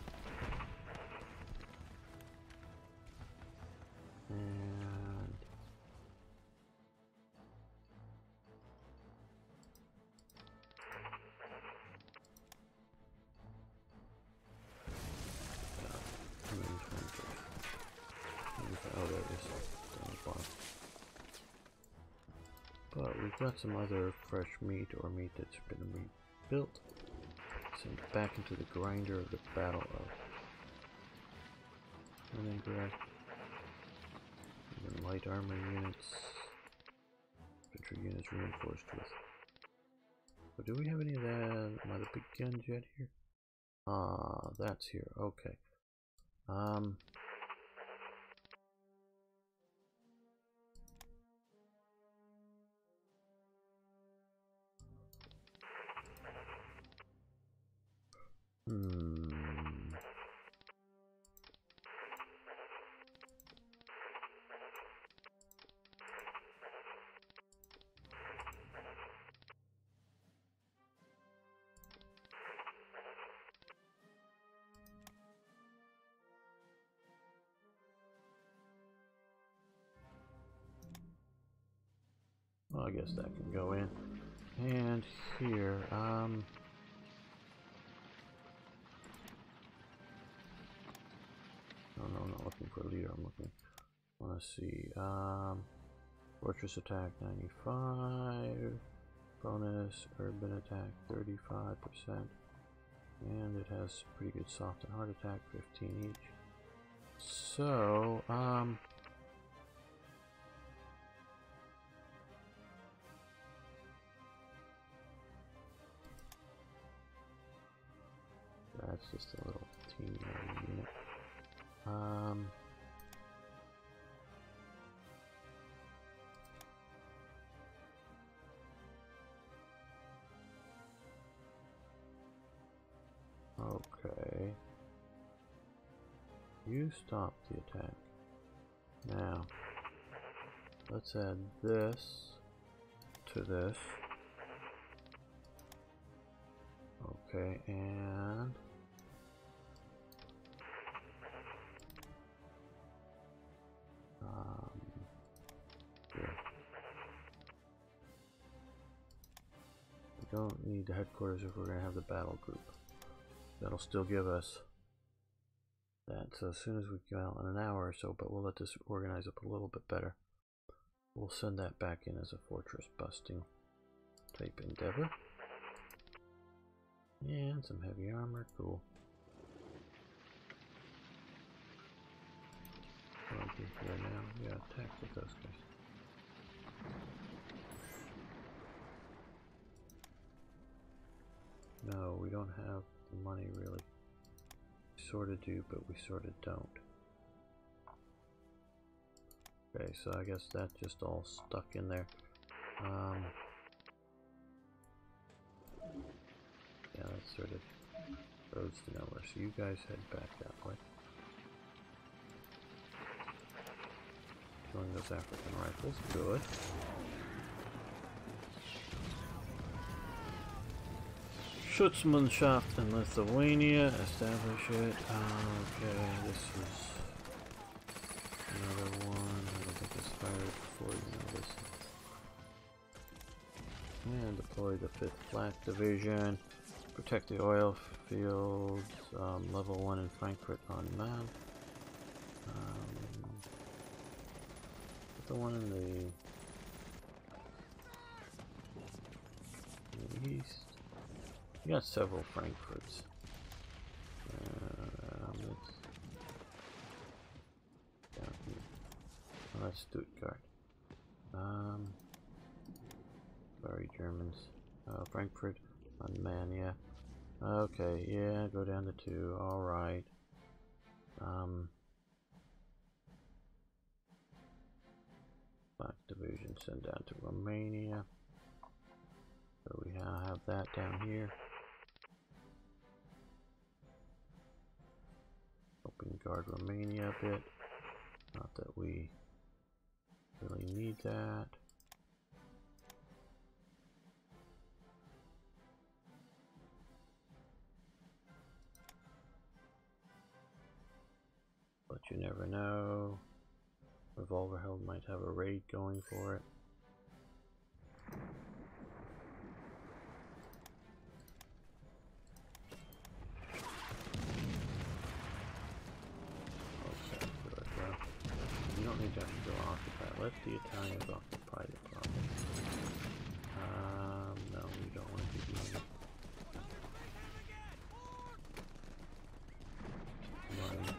But we've got some other fresh meat or meat that's been rebuilt. Send it back into the grinder of the Battle of Leningrad. And then light armor units. Infantry units reinforced with. But do we have any of that? My big guns yet here? Ah, that's here. Okay. Well, I guess that can go in. And here, no, I'm not looking for a leader, I'm looking, I want to see, fortress attack 95, bonus, urban attack 35%, and it has pretty good soft and hard attack, 15 each. So, that's just a little teeny unit. Okay. You stop the attack. Now, let's add this to this. Okay, and here. We don't need the headquarters if we're going to have the battle group. That'll still give us that. So as soon as we get out in an hour or so, but we'll let this organize up a little bit better. We'll send that back in as a fortress busting type endeavor. And some heavy armor, cool. Going through here now, yeah, attack with those guys. No, we don't have the money really. We sort of do, but we sort of don't. Okay, so I guess that's just all stuck in there. Yeah, that's sort of roads to nowhere. So you guys head back that way. Killing those African rifles, good. Schutzmannschaft in Lithuania, establish it. Okay, this is another one. I don't think it's fired before you know this. And deploy the 5th Flak Division. Protect the oil fields. Level 1 in Frankfurt on map. Put the one in the east. You got several Frankfurts. Let's down here. Oh, that's Stuttgart. Sorry, Germans. Frankfurt on man, yeah. Okay, yeah, go down to 2. All right. Black Division send down to Romania. So we have that down here. Helping guard Romania a bit. Not that we really need that. But you never know. Revolverheld might have a raid going for it. Okay, good. Well, you don't need to go occupy. Let the Italians occupy the province. No, we don't want to be doing it. Right.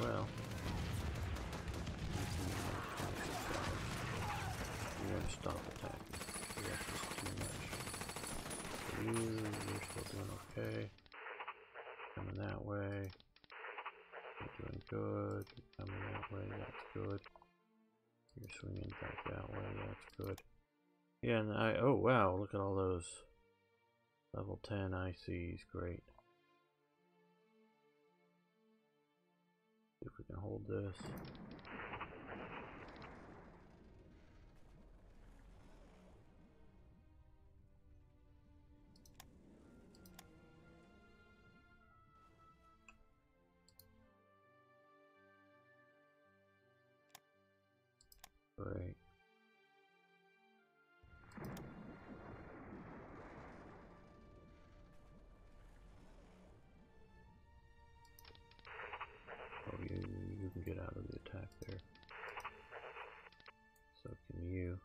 Well, we're going to stop attacking. good. You're coming that way, that's good. You're swinging back that way, that's good. Yeah, and oh wow, look at all those level 10 ICs, great. See if we can hold this. Great. Oh, you can get out of the attack there. So can you.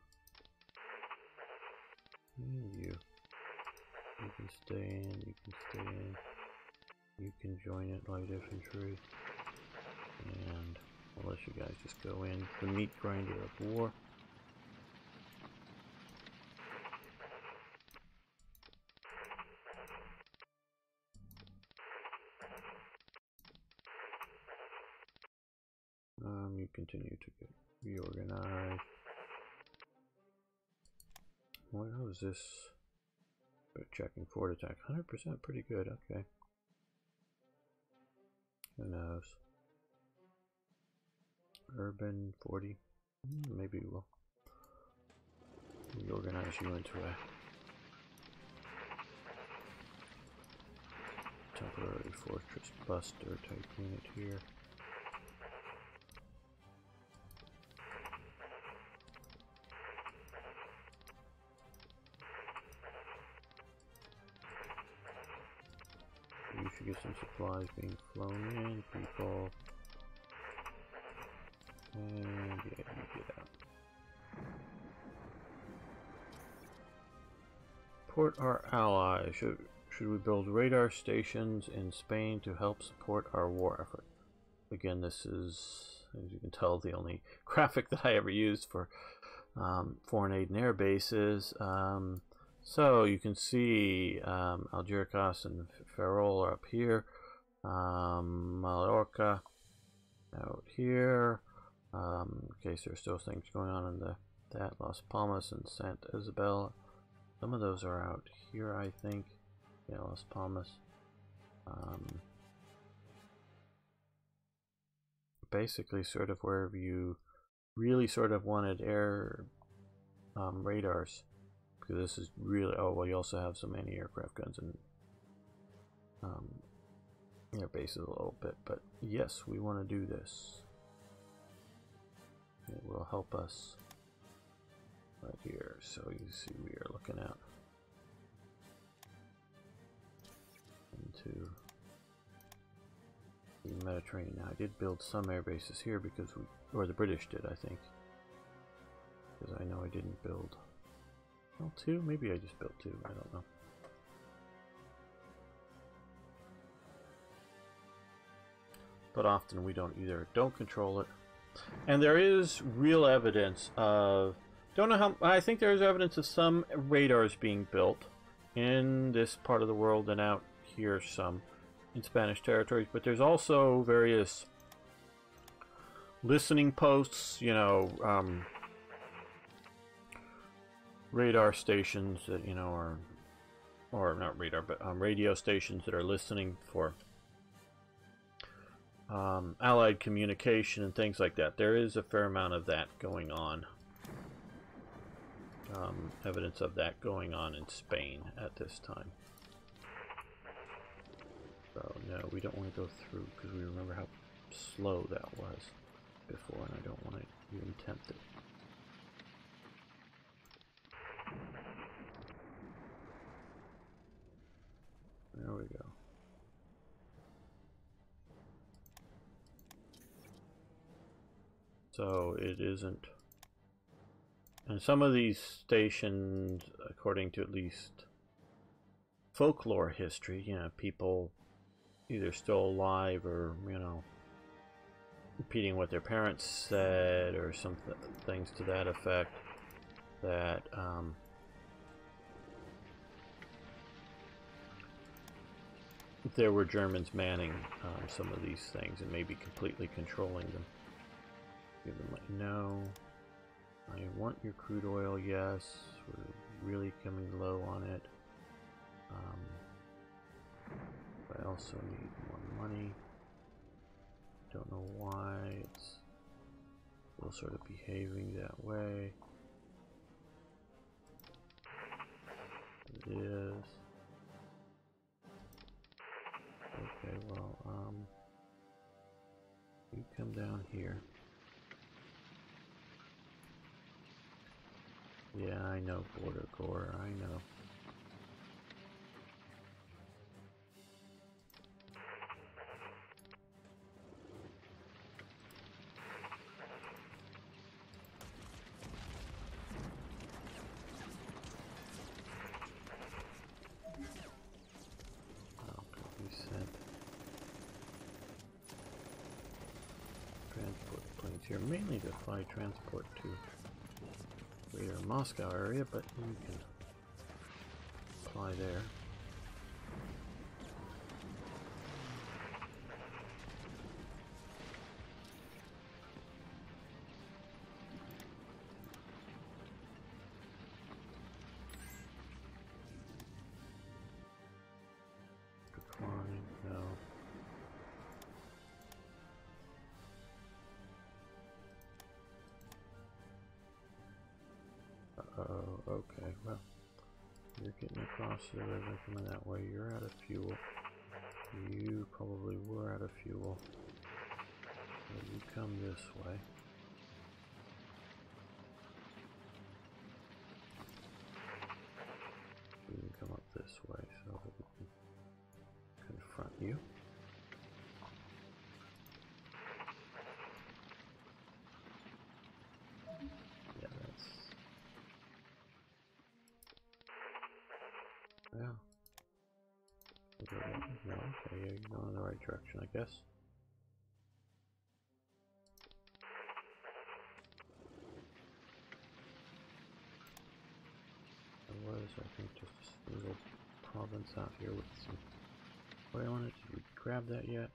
And you. You can stay in, you can stay in. You can join it, light infantry. And I'll let you guys just go in. The meat grinder of war. You continue to get reorganized. What was this? Checking fort attack. 100% pretty good, okay. Who knows? Urban 40. Maybe we'll reorganize you into a temporary fortress buster type unit here. You should get some supplies being flown in, people. And yeah, you get out. Support our allies. Should we build radar stations in Spain to help support our war effort? Again, this is, as you can tell, the only graphic that I ever used for foreign aid and air bases. So you can see Algeciras and Ferrol are up here. Mallorca out here. In case there's still things going on in that Las Palmas and Santa Isabel. Some of those are out here, I think. Yeah, Las Palmas. Basically, sort of wherever you really sort of wanted air radars. Because this is really, oh well, you also have some anti-aircraft guns and air bases a little bit. But yes, we want to do this. It will help us right here. So you see we are looking out into the Mediterranean. Now I did build some air bases here because or the British did, I think. Because I know I didn't build, well, 2? Maybe I just built 2, I don't know. But often we don't control it. And there is real evidence of, don't know how, I think there is evidence of some radars being built in this part of the world and out here some in Spanish territories, but there's also various listening posts, you know, radar stations that, you know, are, or not radar, but radio stations that are listening for Allied communication and things like that. There is a fair amount of that going on. Evidence of that going on in Spain at this time. So no, we don't want to go through because we remember how slow that was before, and I don't want to even tempt it. There we go. So it isn't, and some of these stations, according to at least folklore history, you know, people either still alive or, you know, repeating what their parents said or some things to that effect, that if there were Germans manning some of these things and maybe completely controlling them. Give them like, no, I want your crude oil, yes, we're really coming low on it. But I also need more money. Don't know why it's still sort of behaving that way. It is. Okay, well, you come down here. Yeah, I know, Border Corps, I know. Oh, we sent transport planes here, mainly to fly transport to greater Moscow area, but you can fly there. Decline, no. Uh-oh, okay, well, you're getting across the river coming that way, you're out of fuel. You probably were out of fuel. So you come this way. You can come up this way so that we can confront you. Yeah, that's... yeah. No, okay, yeah, you're going in the right direction, I guess. There was, I think, just a single province out here with some oil on it. Did we grab that yet?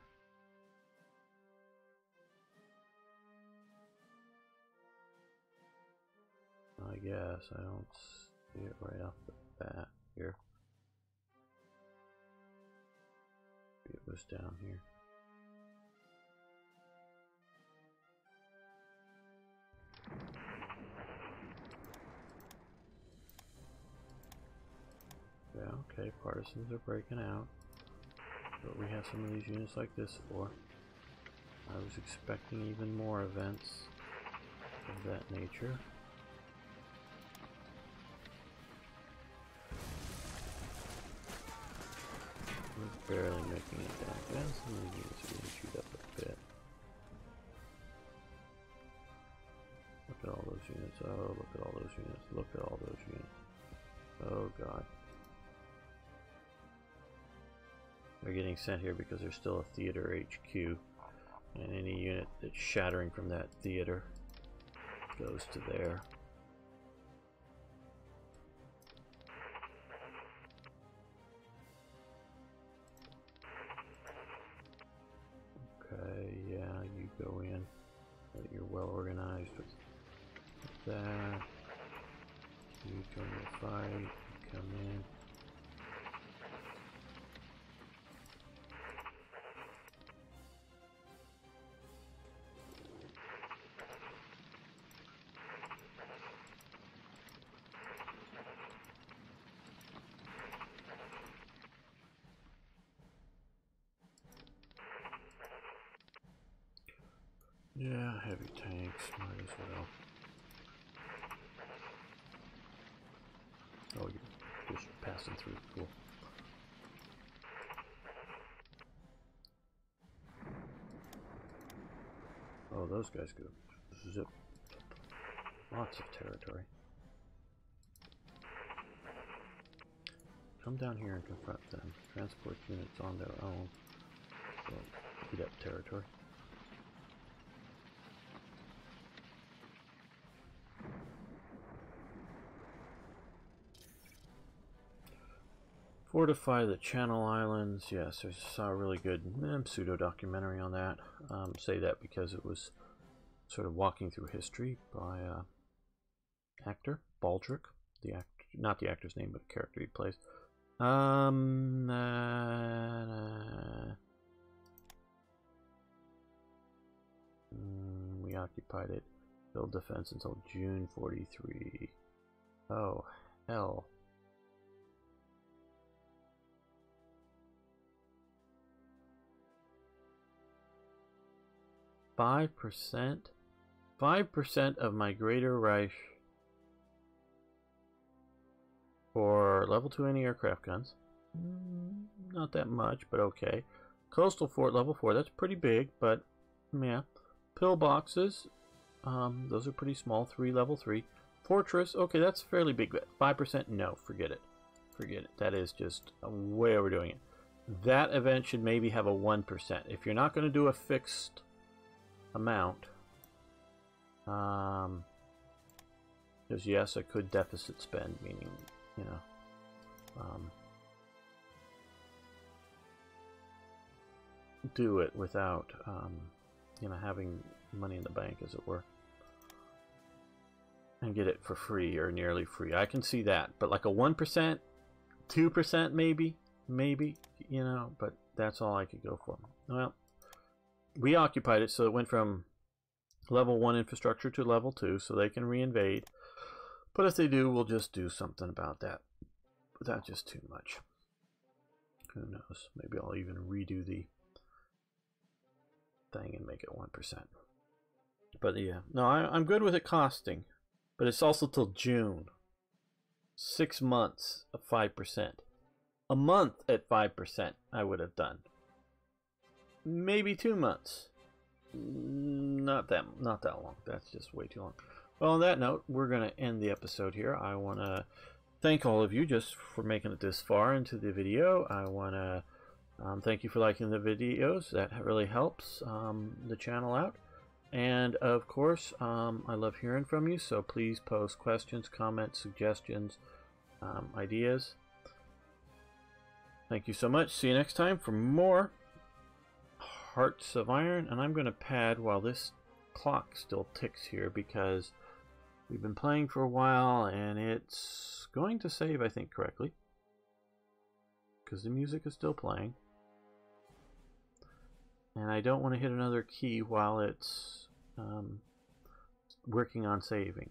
I guess I don't see it right off the bat here. It was down here. Yeah, okay, partisans are breaking out. But we have some of these units like this for. I was expecting even more events of that nature. We're barely making it down. Yeah, some of these units are getting chewed up a bit. Look at all those units. Oh, look at all those units. Look at all those units. Oh god. They're getting sent here because there's still a theater HQ, and any unit that's shattering from that theater goes to there. Okay, yeah, you go in. You're well organized with that. You join the fight, you come in. Yeah, heavy tanks, might as well. Oh, you're just passing through, cool. Oh, those guys go zip. Lots of territory. Come down here and confront them. Transport units on their own. So, eat up territory. Fortify the Channel Islands. Yes, there's a really good pseudo-documentary on that. Say that because it was sort of walking through history by actor, Baldrick. The actor, not the actor's name, but the character he plays. We occupied it. Build defense until June 43. Oh, hell. 5%? 5% of my Greater Reich for level 2 anti-aircraft guns. Not that much, but okay. Coastal fort level 4, that's pretty big, but yeah. Pillboxes, those are pretty small, 3 level 3. Fortress, okay, that's fairly big. 5%, no, forget it. Forget it. That is just way overdoing it. That event should maybe have a 1%. If you're not going to do a fixed amount, because yes, I could deficit spend, meaning, you know, do it without, you know, having money in the bank, as it were, and get it for free or nearly free. I can see that, but like a 1%, 2% maybe, you know, but that's all I could go for. Well, we occupied it, so it went from level 1 infrastructure to level 2, so they can reinvade. But if they do, we'll just do something about that. But that's just too much. Who knows? Maybe I'll even redo the thing and make it 1%. But yeah, no, I'm good with it costing. But it's also till June. 6 months of 5%. A month at 5% I would have done. Maybe 2 months. Not that long. That's just way too long. Well, on that note, we're going to end the episode here. I want to thank all of you just for making it this far into the video. I want to thank you for liking the videos. That really helps the channel out. And of course, I love hearing from you, so please post questions, comments, suggestions, ideas. Thank you so much. See you next time for more Hearts of Iron. And I'm going to pad while this clock still ticks here, because we've been playing for a while and it's going to save, I think, correctly, because the music is still playing. And I don't want to hit another key while it's working on saving.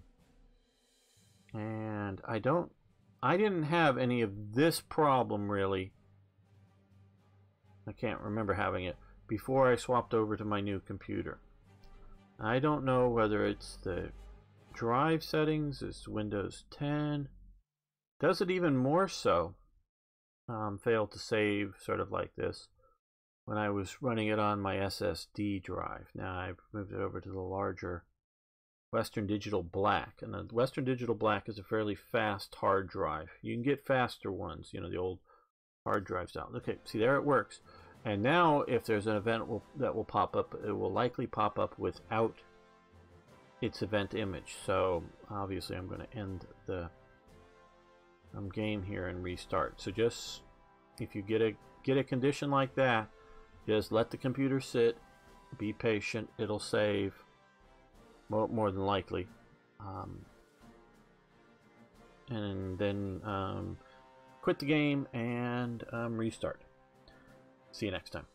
And I didn't have any of this problem really. I can't remember having it before I swapped over to my new computer. I don't know whether it's the drive settings, it's Windows 10. Does it even more so fail to save sort of like this when I was running it on my SSD drive. Now I've moved it over to the larger Western Digital Black, and the Western Digital Black is a fairly fast hard drive. You can get faster ones, you know, the old hard drives out. Okay, see, there it works. And now if there's an event that will pop up, it will likely pop up without its event image. So obviously I'm going to end the game here and restart. So just if you get a condition like that, just let the computer sit, be patient, it'll save more than likely, and then quit the game and restart. See you next time.